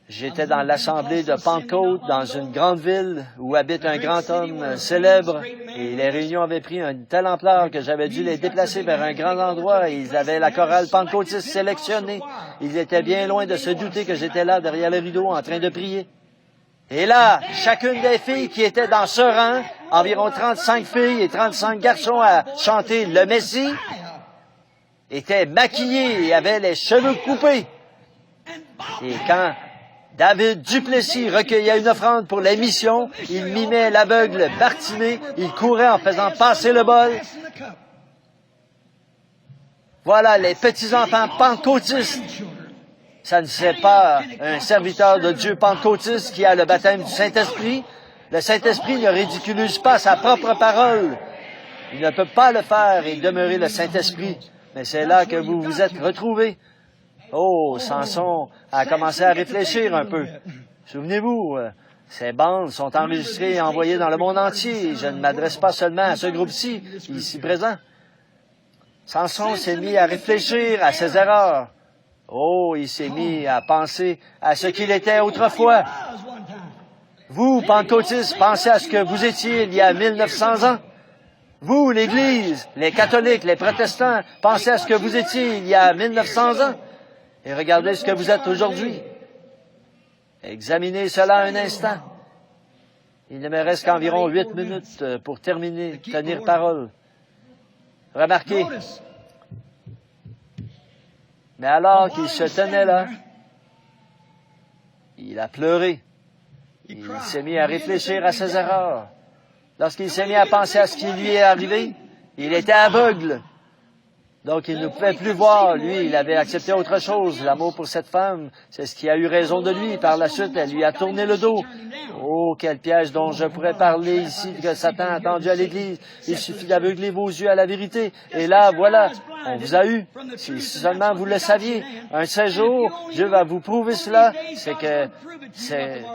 j'étais dans l'assemblée de Pentecôte dans une grande ville où habite un grand homme célèbre et les réunions avaient pris une telle ampleur que j'avais dû les déplacer vers un grand endroit et ils avaient la chorale pentecôtiste sélectionnée. Ils étaient bien loin de se douter que j'étais là derrière le rideau en train de prier. Et là, chacune des filles qui étaient dans ce rang, environ 35 filles et 35 garçons à chanter le Messie, était maquillé et avait les cheveux coupés. Et quand David Duplessis recueillait une offrande pour les missions, il mimait l'aveugle Bartimée, il courait en faisant passer le bol. Voilà les petits-enfants pentecôtistes. Ça ne c'est pas un serviteur de Dieu pentecôtiste qui a le baptême du Saint-Esprit. Le Saint-Esprit ne ridiculise pas sa propre parole. Il ne peut pas le faire et demeurer le Saint-Esprit. Mais c'est là que vous vous êtes retrouvés. Oh, Samson a commencé à réfléchir un peu. Souvenez-vous, ces bandes sont enregistrées et envoyées dans le monde entier. Je ne m'adresse pas seulement à ce groupe-ci, ici présent. Samson s'est mis à réfléchir à ses erreurs. Oh, il s'est mis à penser à ce qu'il était autrefois. Vous, pentecôtistes, pensez à ce que vous étiez il y a 1900 ans. Vous, l'Église, les catholiques, les protestants, pensez à ce que vous étiez il y a 1900 ans et regardez ce que vous êtes aujourd'hui. Examinez cela un instant. Il ne me reste qu'environ 8 minutes pour terminer, tenir parole. Remarquez, mais alors qu'il se tenait là, il a pleuré. Il s'est mis à réfléchir à ses erreurs. Lorsqu'il s'est mis à penser à ce qui lui est arrivé, il était aveugle. Donc, il ne pouvait plus voir. Lui, il avait accepté autre chose. L'amour pour cette femme, c'est ce qui a eu raison de lui. Par la suite, elle lui a tourné le dos. Oh, quel piège dont je pourrais parler ici que Satan a tendu à l'Église. Il suffit d'aveugler vos yeux à la vérité. Et là, voilà, on vous a eu. Si seulement vous le saviez. Un de ces jours, Dieu va vous prouver cela.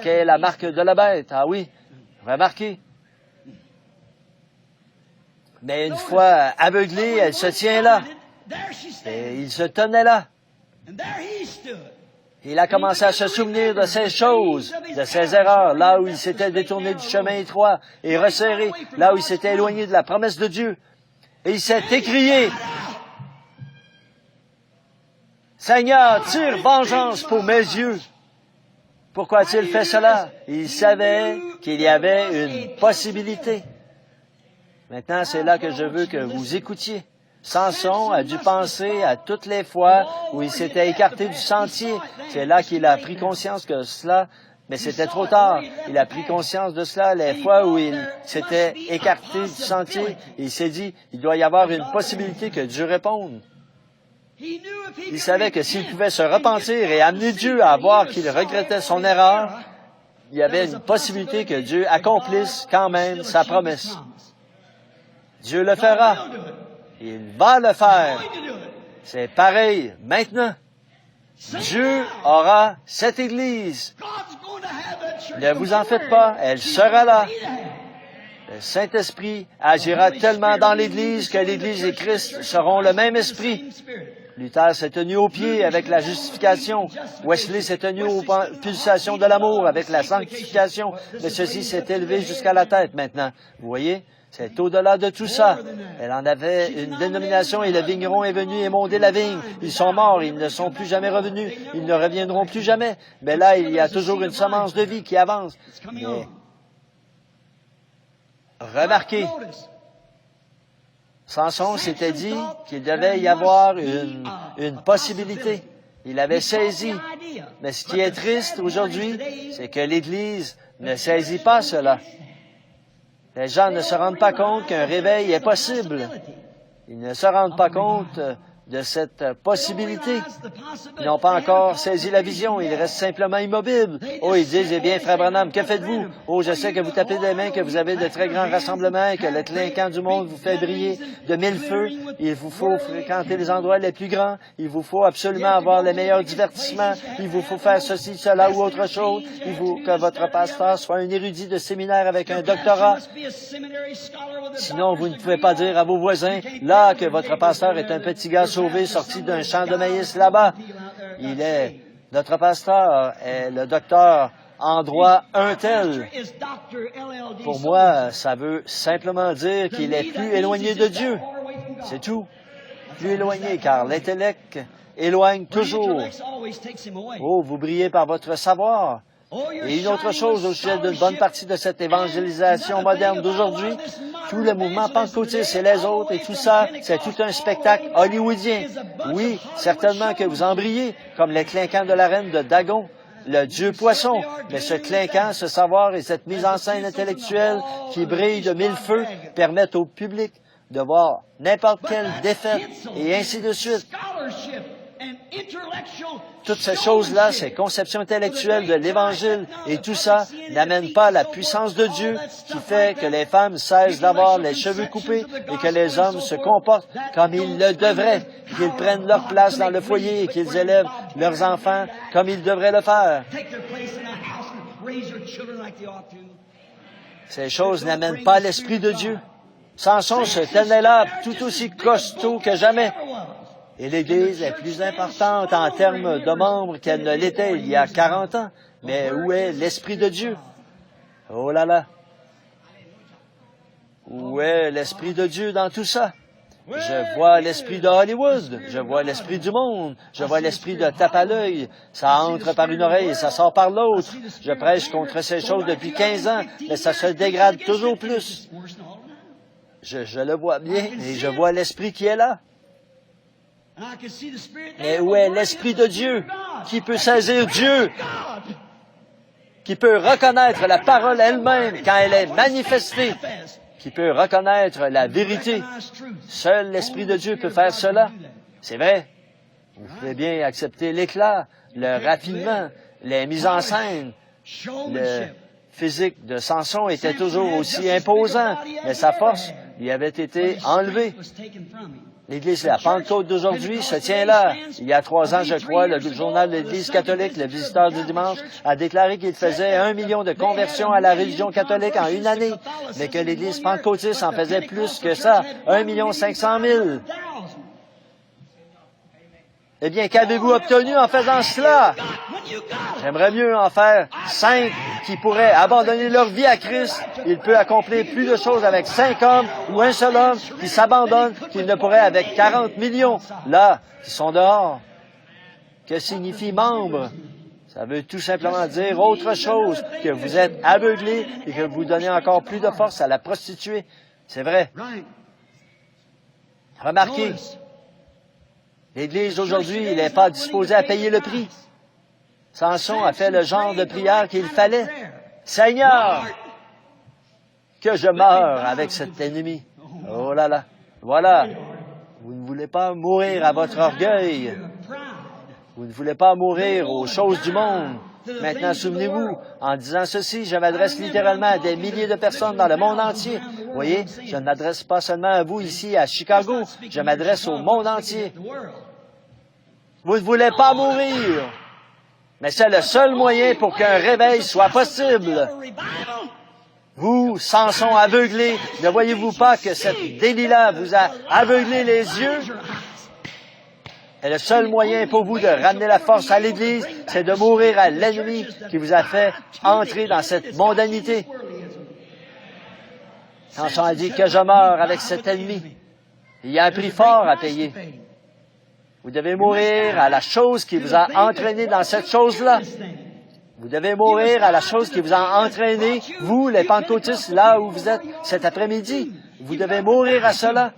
Qu'est la marque de la bête. Ah oui, remarquez. Mais une fois aveuglée, elle se tient là. Et il se tenait là. Il a commencé à se souvenir de ces choses, de ses erreurs, là où il s'était détourné du chemin étroit et resserré, là où il s'était éloigné de la promesse de Dieu. Et il s'est écrié, « Seigneur, tire vengeance pour mes yeux. » Pourquoi a-t-il fait cela? Il savait qu'il y avait une possibilité. Maintenant, c'est là que je veux que vous écoutiez. Samson a dû penser à toutes les fois où il s'était écarté du sentier. C'est là qu'il a pris conscience que cela, mais c'était trop tard. Il a pris conscience de cela les fois où il s'était écarté du sentier. Il s'est dit, il doit y avoir une possibilité que Dieu réponde. Il savait que s'il pouvait se repentir et amener Dieu à voir qu'il regrettait son erreur, il y avait une possibilité que Dieu accomplisse quand même sa promesse. Dieu le fera. Il va le faire. C'est pareil maintenant. Dieu aura cette Église. Ne vous en faites pas, elle sera là. Le Saint-Esprit agira tellement dans l'Église que l'Église et Christ seront le même esprit. Luther s'est tenu aux pieds avec la justification. Wesley s'est tenu aux pulsations de l'amour avec la sanctification. Mais ceci s'est élevé jusqu'à la tête maintenant. Vous voyez? C'est au-delà de tout ça. Elle en avait une dénomination et le vigneron est venu émonder la vigne. Ils sont morts, ils ne sont plus jamais revenus. Ils ne reviendront plus jamais. Mais là, il y a toujours une semence de vie qui avance. Mais remarquez, Samson s'était dit qu'il devait y avoir une possibilité. Il avait saisi. Mais ce qui est triste aujourd'hui, c'est que l'Église ne saisit pas cela. Les gens ne se rendent pas compte qu'un réveil est possible. Ils ne se rendent pas compte de cette possibilité. Ils n'ont pas encore saisi la vision. Ils restent simplement immobiles. Oh, ils disent, eh bien, frère Branham, que faites-vous? Oh, je sais que vous tapez des mains, que vous avez de très grands rassemblements et que le clinquant du monde vous fait briller de mille feux. Il vous faut fréquenter les endroits les plus grands. Il vous faut absolument avoir les meilleurs divertissements. Il vous faut faire ceci, cela ou autre chose. Il faut que votre pasteur soit un érudit de séminaire avec un doctorat. Sinon, vous ne pouvez pas dire à vos voisins, là, que votre pasteur est un petit gars sauvé, sorti d'un champ de maïs là-bas. Notre pasteur est le docteur en droit un tel. Pour moi, ça veut simplement dire qu'il est plus éloigné de Dieu. C'est tout. Plus éloigné, car l'intellect éloigne toujours. Oh, vous brillez par votre savoir. Et une autre chose au sujet d'une bonne partie de cette évangélisation moderne d'aujourd'hui, tout le mouvement pentecôtiste et les autres et tout ça, c'est tout un spectacle hollywoodien. Oui, certainement que vous en brillez, comme les clinquants de la reine de Dagon, le dieu poisson. Mais ce clinquant, ce savoir et cette mise en scène intellectuelle qui brille de mille feux permettent au public de voir n'importe quelle défaite et ainsi de suite. Toutes ces choses-là, ces conceptions intellectuelles de l'Évangile et tout ça n'amènent pas la puissance de Dieu qui fait que les femmes cessent d'avoir les cheveux coupés et que les hommes se comportent comme ils le devraient, qu'ils prennent leur place dans le foyer et qu'ils élèvent leurs enfants comme ils devraient le faire. Ces choses n'amènent pas l'Esprit de Dieu. Samson se tenait là tout aussi costaud que jamais. Et l'Église est plus importante en termes de membres qu'elle ne l'était il y a 40 ans. Mais où est l'Esprit de Dieu? Oh là là! Où est l'Esprit de Dieu dans tout ça? Je vois l'esprit de Hollywood, je vois l'esprit du monde, je vois l'esprit de tape à l'œil. Ça entre par une oreille et ça sort par l'autre. Je prêche contre ces choses depuis 15 ans, mais ça se dégrade toujours plus. Je le vois bien et je vois l'esprit qui est là. Mais où est l'Esprit de Dieu? Qui peut saisir Dieu? Qui peut reconnaître la parole elle-même quand elle est manifestée? Qui peut reconnaître la vérité? Seul l'Esprit de Dieu peut faire cela. C'est vrai. Vous pouvez bien accepter l'éclat, le raffinement, les mises en scène. Le physique de Samson était toujours aussi imposant, mais sa force lui avait été enlevée. L'Église de la Pentecôte d'aujourd'hui se tient là. Il y a 3 ans, je crois, le journal de l'Église catholique, le Visiteur du dimanche, a déclaré qu'il faisait 1 million de conversions à la religion catholique en une année, mais que l'Église pentecôtiste en faisait plus que ça, 1 500 000. Eh bien, qu'avez-vous obtenu en faisant cela? J'aimerais mieux en faire 5 qui pourraient abandonner leur vie à Christ. Il peut accomplir plus de choses avec 5 hommes ou un seul homme qui s'abandonne qu'il ne pourrait avec 40 millions, là, qui sont dehors. Que signifie membre? Ça veut tout simplement dire autre chose, que vous êtes aveuglé et que vous donnez encore plus de force à la prostituée. C'est vrai. Remarquez, l'Église aujourd'hui, il n'est pas disposé à payer le prix. Samson a fait le genre de prière qu'il fallait. Seigneur, que je meure avec cet ennemi. Oh là là. Voilà. Vous ne voulez pas mourir à votre orgueil. Vous ne voulez pas mourir aux choses du monde. Maintenant, souvenez-vous, en disant ceci, je m'adresse littéralement à des milliers de personnes dans le monde entier. Vous voyez, je ne m'adresse pas seulement à vous ici à Chicago, je m'adresse au monde entier. Vous ne voulez pas mourir, mais c'est le seul moyen pour qu'un réveil soit possible. Vous, Samson aveuglé, ne voyez-vous pas que cette délit-là vous a aveuglé les yeux? Et le seul moyen pour vous de ramener la force à l'Église, c'est de mourir à l'ennemi qui vous a fait entrer dans cette mondanité. Samson a dit que je meurs avec cet ennemi. Il y a un prix fort à payer. Vous devez mourir à la chose qui vous a entraîné dans cette chose-là. Vous devez mourir à la chose qui vous a entraîné, vous, les pentecôtistes, là où vous êtes cet après-midi. Vous devez mourir à cela.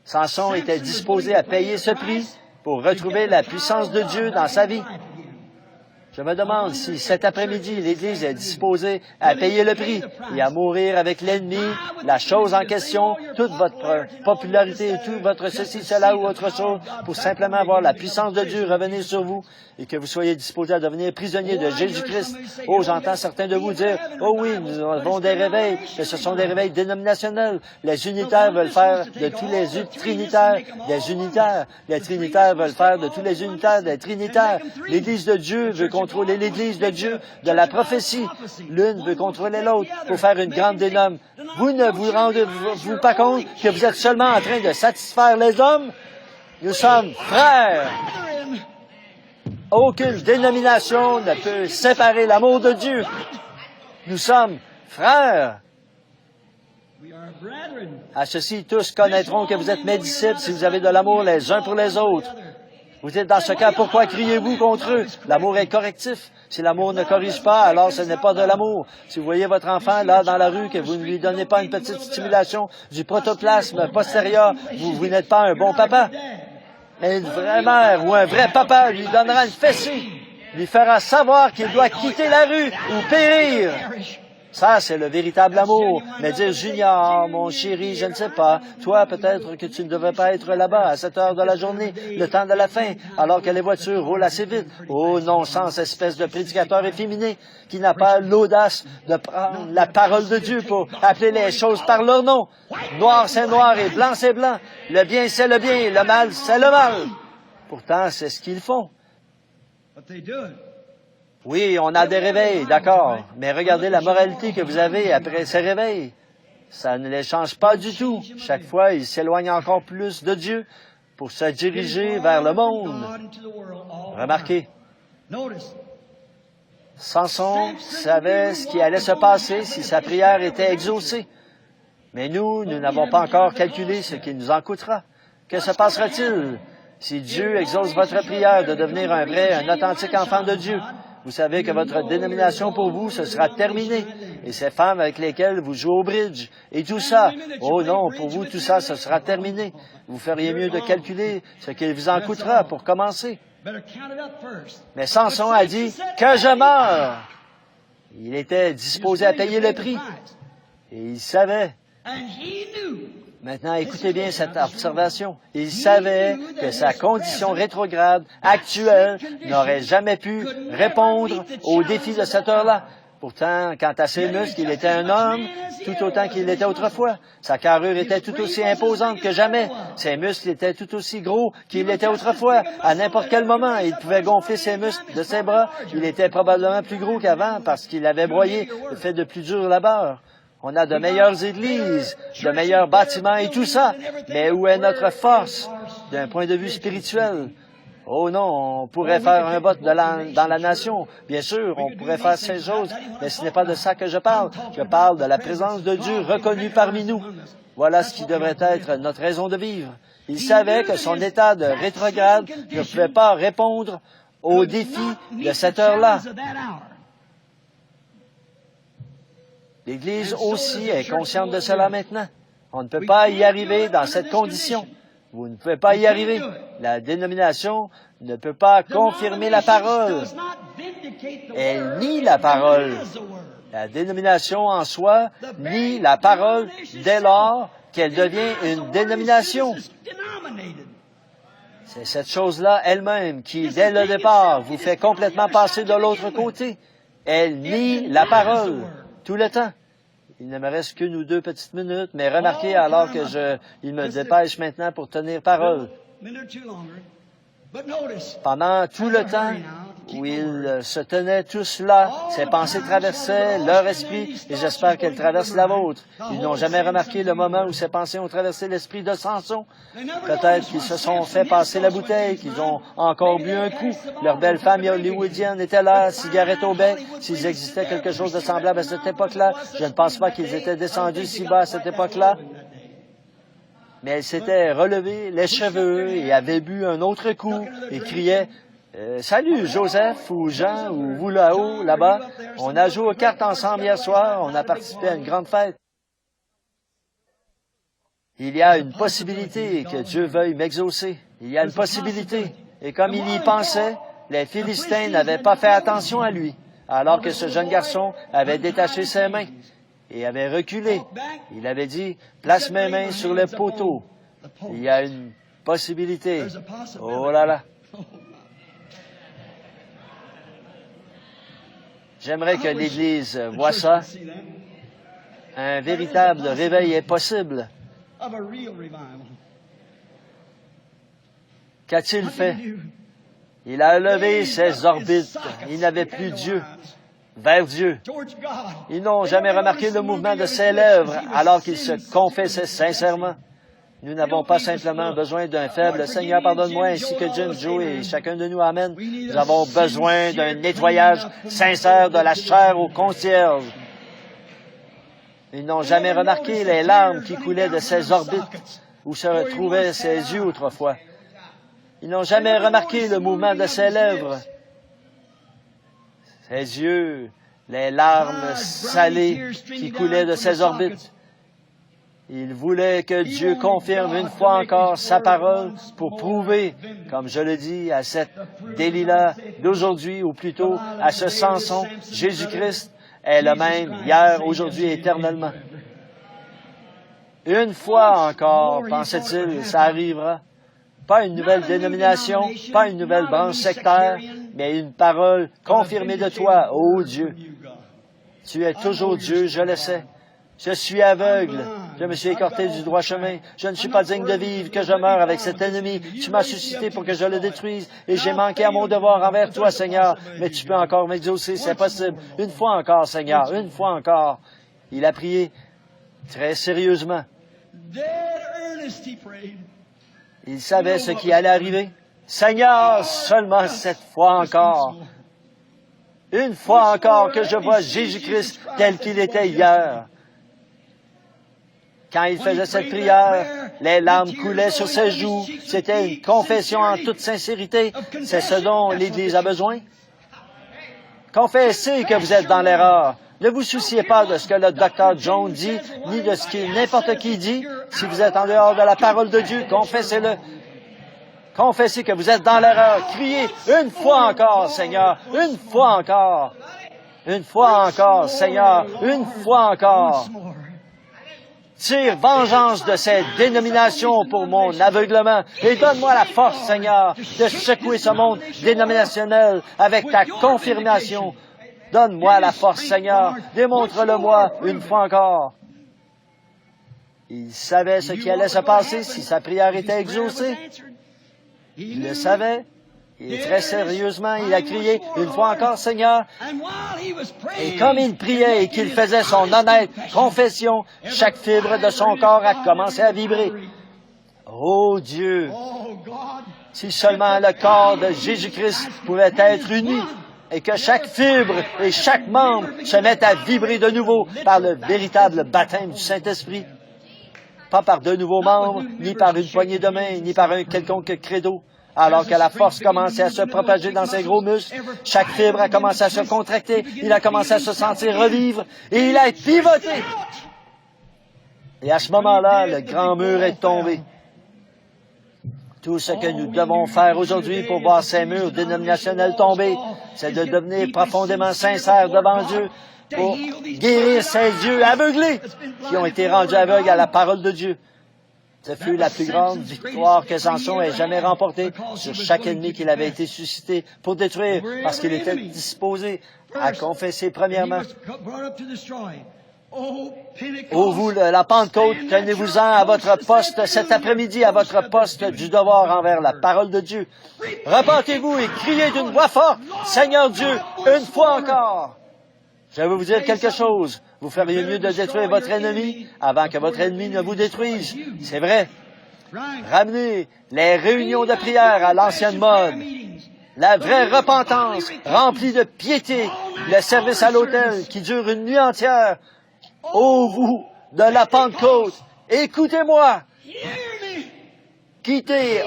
Samson était disposé à payer ce prix pour retrouver la puissance de Dieu dans sa vie. Je me demande si cet après-midi, l'Église est disposée à payer le prix et à mourir avec l'ennemi, la chose en question, toute votre popularité, tout votre ceci, cela ou autre chose, pour simplement voir la puissance de Dieu revenir sur vous et que vous soyez disposés à devenir prisonniers de Jésus-Christ. Oh, j'entends certains de vous dire, oh oui, nous avons des réveils, mais ce sont des réveils dénominationnels. Les unitaires veulent faire de tous les trinitaires des unitaires. Les trinitaires veulent faire de tous les unitaires des trinitaires. L'Église de Dieu veut contrôler l'Église de Dieu de la prophétie. L'une veut contrôler l'autre pour faire une grande dénomme. Vous ne vous rendez-vous pas compte que vous êtes seulement en train de satisfaire les hommes? Nous sommes frères. Aucune dénomination ne peut séparer l'amour de Dieu. Nous sommes frères. À ceci, tous connaîtront que vous êtes mes disciples si vous avez de l'amour les uns pour les autres. Vous dites dans ce cas, pourquoi criez-vous contre eux? L'amour est correctif. Si l'amour ne corrige pas, alors ce n'est pas de l'amour. Si vous voyez votre enfant là dans la rue, que vous ne lui donnez pas une petite stimulation du protoplasme postérieur, vous n'êtes pas un bon papa. Mais une vraie mère ou un vrai papa lui donnera une fessée, lui fera savoir qu'il doit quitter la rue ou périr. Ça, c'est le véritable amour. Mais dire, Junior, mon chéri, je ne sais pas, toi, peut-être que tu ne devrais pas être là-bas à cette heure de la journée, le temps de la fin, alors que les voitures roulent assez vite. Oh, non-sens, espèce de prédicateur efféminé qui n'a pas l'audace de prendre la parole de Dieu pour appeler les choses par leur nom. Noir, c'est noir et blanc, c'est blanc. Le bien, c'est le bien et le mal, c'est le mal. Pourtant, c'est ce qu'ils font. Oui, on a des réveils, d'accord, mais regardez la moralité que vous avez après ces réveils. Ça ne les change pas du tout. Chaque fois, ils s'éloignent encore plus de Dieu pour se diriger vers le monde. Remarquez, Samson savait ce qui allait se passer si sa prière était exaucée. Mais nous n'avons pas encore calculé ce qui nous en coûtera. Que se passera-t-il si Dieu exauce votre prière de devenir un authentique enfant de Dieu? Vous savez que votre dénomination pour vous, ce sera terminé. Et ces femmes avec lesquelles vous jouez au bridge et tout ça, oh non, pour vous, tout ça, ce sera terminé. Vous feriez mieux de calculer ce qu'il vous en coûtera pour commencer. Mais Samson a dit que je meure. Il était disposé à payer le prix. Et il savait. Maintenant, écoutez bien cette observation. Il savait que sa condition rétrograde actuelle n'aurait jamais pu répondre aux défis de cette heure-là. Pourtant, quant à ses muscles, il était un homme tout autant qu'il l'était autrefois. Sa carrure était tout aussi imposante que jamais. Ses muscles étaient tout aussi gros qu'il l'était autrefois. À n'importe quel moment, il pouvait gonfler ses muscles de ses bras. Il était probablement plus gros qu'avant parce qu'il avait broyé le fait de plus dur labeur. On a de meilleures églises, de meilleurs bâtiments et tout ça. Mais où est notre force? d'un point de vue spirituel. Oh non, on pourrait faire un vote dans la nation. Bien sûr, on pourrait faire ces choses, mais ce n'est pas de ça que je parle. Je parle de la présence de Dieu reconnue parmi nous. Voilà ce qui devrait être notre raison de vivre. Il savait que son état de rétrograde ne pouvait pas répondre aux défis de cette heure-là. L'Église aussi est consciente de cela maintenant. On ne peut pas y arriver dans cette condition. Vous ne pouvez pas y arriver. La dénomination ne peut pas confirmer la parole. Elle nie la parole. La dénomination en soi nie la parole dès lors qu'elle devient une dénomination. C'est cette chose-là elle-même qui, dès le départ, vous fait complètement passer de l'autre côté. Elle nie la parole tout le temps. Il ne me reste qu'une ou deux petites minutes, mais remarquez alors que il me dépêche maintenant pour tenir parole. Pendant tout le temps où ils se tenaient tous là, ces pensées traversaient leur esprit, et j'espère qu'elles traversent la vôtre. Ils n'ont jamais remarqué le moment où ces pensées ont traversé l'esprit de Samson. Peut-être qu'ils se sont fait passer la bouteille, qu'ils ont encore bu un coup. Leur belle femme hollywoodienne était là, cigarette au bec. S'ils existait quelque chose de semblable à cette époque-là, je ne pense pas qu'ils étaient descendus si bas à cette époque-là. Mais elle s'était relevée les cheveux et avait bu un autre coup et criait « Salut, Joseph ou Jean ou vous là-haut, là-bas. On a joué aux cartes ensemble hier soir. On a participé à une grande fête. » Il y a une possibilité que Dieu veuille m'exaucer. Il y a une possibilité. Et comme il y pensait, les Philistins n'avaient pas fait attention à lui, alors que ce jeune garçon avait détaché ses mains et avait reculé. Il avait dit, « Place mes mains sur le poteau. » Il y a une possibilité. Oh là là! J'aimerais que l'Église voie ça. Un véritable réveil est possible. Qu'a-t-il fait? Il a levé ses orbites. Il n'avait plus Dieu. Vers Dieu. Ils n'ont jamais remarqué le mouvement de ses lèvres alors qu'il se confessait sincèrement. Nous n'avons pas simplement besoin d'un faible « Seigneur, pardonne-moi » ainsi que Jim, Joe et chacun de nous. Amen. Nous avons besoin d'un nettoyage sincère de la chair au concierge. Ils n'ont jamais remarqué les larmes qui coulaient de ses orbites où se retrouvaient ses yeux autrefois. Ils n'ont jamais remarqué le mouvement de ses lèvres. Ses yeux, les larmes salées qui coulaient de ses orbites. Il voulait que Dieu confirme une fois encore sa parole pour prouver, comme je le dis, à cette Delilah d'aujourd'hui, ou plutôt à ce Samson, Jésus-Christ est le même hier, aujourd'hui et éternellement. Une fois encore, pensait-il, ça arrivera. Pas une nouvelle dénomination, pas une nouvelle branche sectaire, mais une parole confirmée de toi, ô Dieu. Tu es toujours Dieu, je le sais. Je suis aveugle. Je me suis écarté du droit chemin. Je ne suis pas digne de vivre, que je meure avec cet ennemi. Tu m'as suscité pour que je le détruise, et j'ai manqué à mon devoir envers toi, Seigneur. Mais tu peux encore m'exaucer, c'est possible. Une fois encore, Seigneur, une fois encore. Il a prié très sérieusement. Il savait ce qui allait arriver. Seigneur, seulement cette fois encore. Une fois encore que je vois Jésus-Christ tel qu'il était hier. Quand il faisait cette prière, les larmes coulaient sur ses joues. C'était une confession en toute sincérité. C'est ce dont l'Église a besoin. Confessez que vous êtes dans l'erreur. Ne vous souciez pas de ce que le docteur Jones dit, ni de ce que n'importe qui dit. Si vous êtes en dehors de la parole de Dieu, confessez-le. Confessez que vous êtes dans l'erreur. Criez une fois encore, Seigneur. Une fois encore. Une fois encore, Seigneur. Une fois encore. Tire vengeance de ces dénominations pour mon aveuglement et donne-moi la force, Seigneur, de secouer ce monde dénominationnel avec ta confirmation. Donne-moi la force, Seigneur. Démontre-le-moi une fois encore. Il savait ce qui allait se passer si sa prière était exaucée. Il le savait. Et très sérieusement, il a crié une fois encore, Seigneur. Et comme il priait et qu'il faisait son honnête confession, chaque fibre de son corps a commencé à vibrer. Oh Dieu, Si seulement le corps de Jésus-Christ pouvait être uni et que chaque fibre et chaque membre se mettent à vibrer de nouveau par le véritable baptême du Saint-Esprit. Pas par de nouveaux membres, ni par une poignée de main, ni par un quelconque credo. Alors que la force commençait à se propager dans ses gros muscles, chaque fibre a commencé à se contracter, il a commencé à se sentir revivre, et il a pivoté. Et à ce moment-là, le grand mur est tombé. Tout ce que nous devons faire aujourd'hui pour voir ces murs dénominationnels tomber, c'est de devenir profondément sincères devant Dieu pour guérir ces yeux aveuglés qui ont été rendus aveugles à la parole de Dieu. Ce fut la plus grande victoire que Samson ait jamais remportée sur chaque ennemi qu'il avait été suscité pour détruire, parce qu'il était disposé à confesser premièrement. Ô vous, la Pentecôte, tenez-vous-en à votre poste cet après-midi, à votre poste du devoir envers la parole de Dieu. Repentez-vous et criez d'une voix forte, Seigneur Dieu, une fois encore. Je vais vous dire quelque chose. Vous feriez mieux de détruire votre ennemi avant que votre ennemi ne vous détruise. C'est vrai. Ramenez les réunions de prière à l'ancienne mode. La vraie repentance, remplie de piété. Le service à l'autel qui dure une nuit entière. Ô vous de la Pentecôte, écoutez-moi. Quittez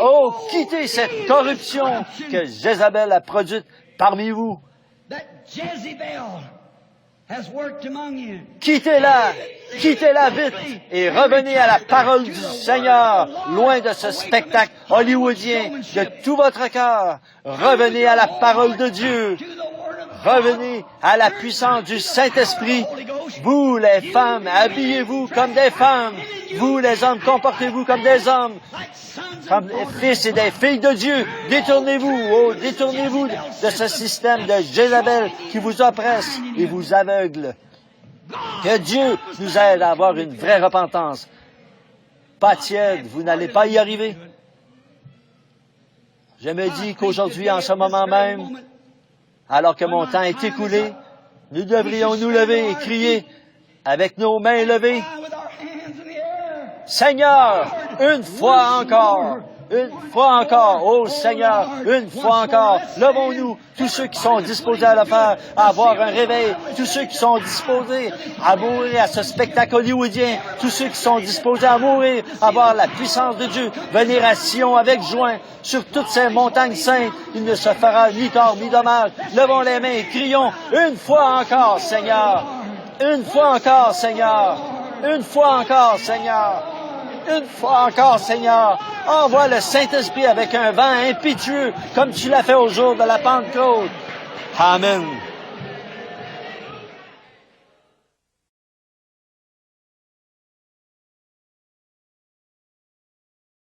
cette corruption que Jézabel a produite parmi vous. Quittez-la vite et revenez à la parole du Seigneur, loin de ce spectacle hollywoodien de tout votre cœur. Revenez à la parole de Dieu. Revenez à la puissance du Saint-Esprit. Vous, les femmes, habillez-vous comme des femmes. Vous, les hommes, comportez-vous comme des hommes, comme des fils et des filles de Dieu. Détournez-vous de ce système de Jézabel qui vous oppresse et vous aveugle. Que Dieu nous aide à avoir une vraie repentance. Pas tiède, vous n'allez pas y arriver. Je me dis qu'aujourd'hui, en ce moment même, alors que mon temps est écoulé, nous devrions nous lever et crier avec nos mains levées. Seigneur, une fois encore, ô Seigneur, une fois encore, levons-nous, tous ceux qui sont disposés à le faire, à avoir un réveil, tous ceux qui sont disposés à mourir à ce spectacle hollywoodien, tous ceux qui sont disposés à mourir, à voir la puissance de Dieu, venir à Sion avec joie, sur toutes ces montagnes saintes, il ne se fera ni tort ni dommage. Levons les mains et crions, une fois encore, Seigneur, une fois encore, Seigneur, une fois encore, Seigneur. Une fois encore, Seigneur, envoie le Saint-Esprit avec un vent impétueux, comme tu l'as fait au jour de la Pentecôte. Amen.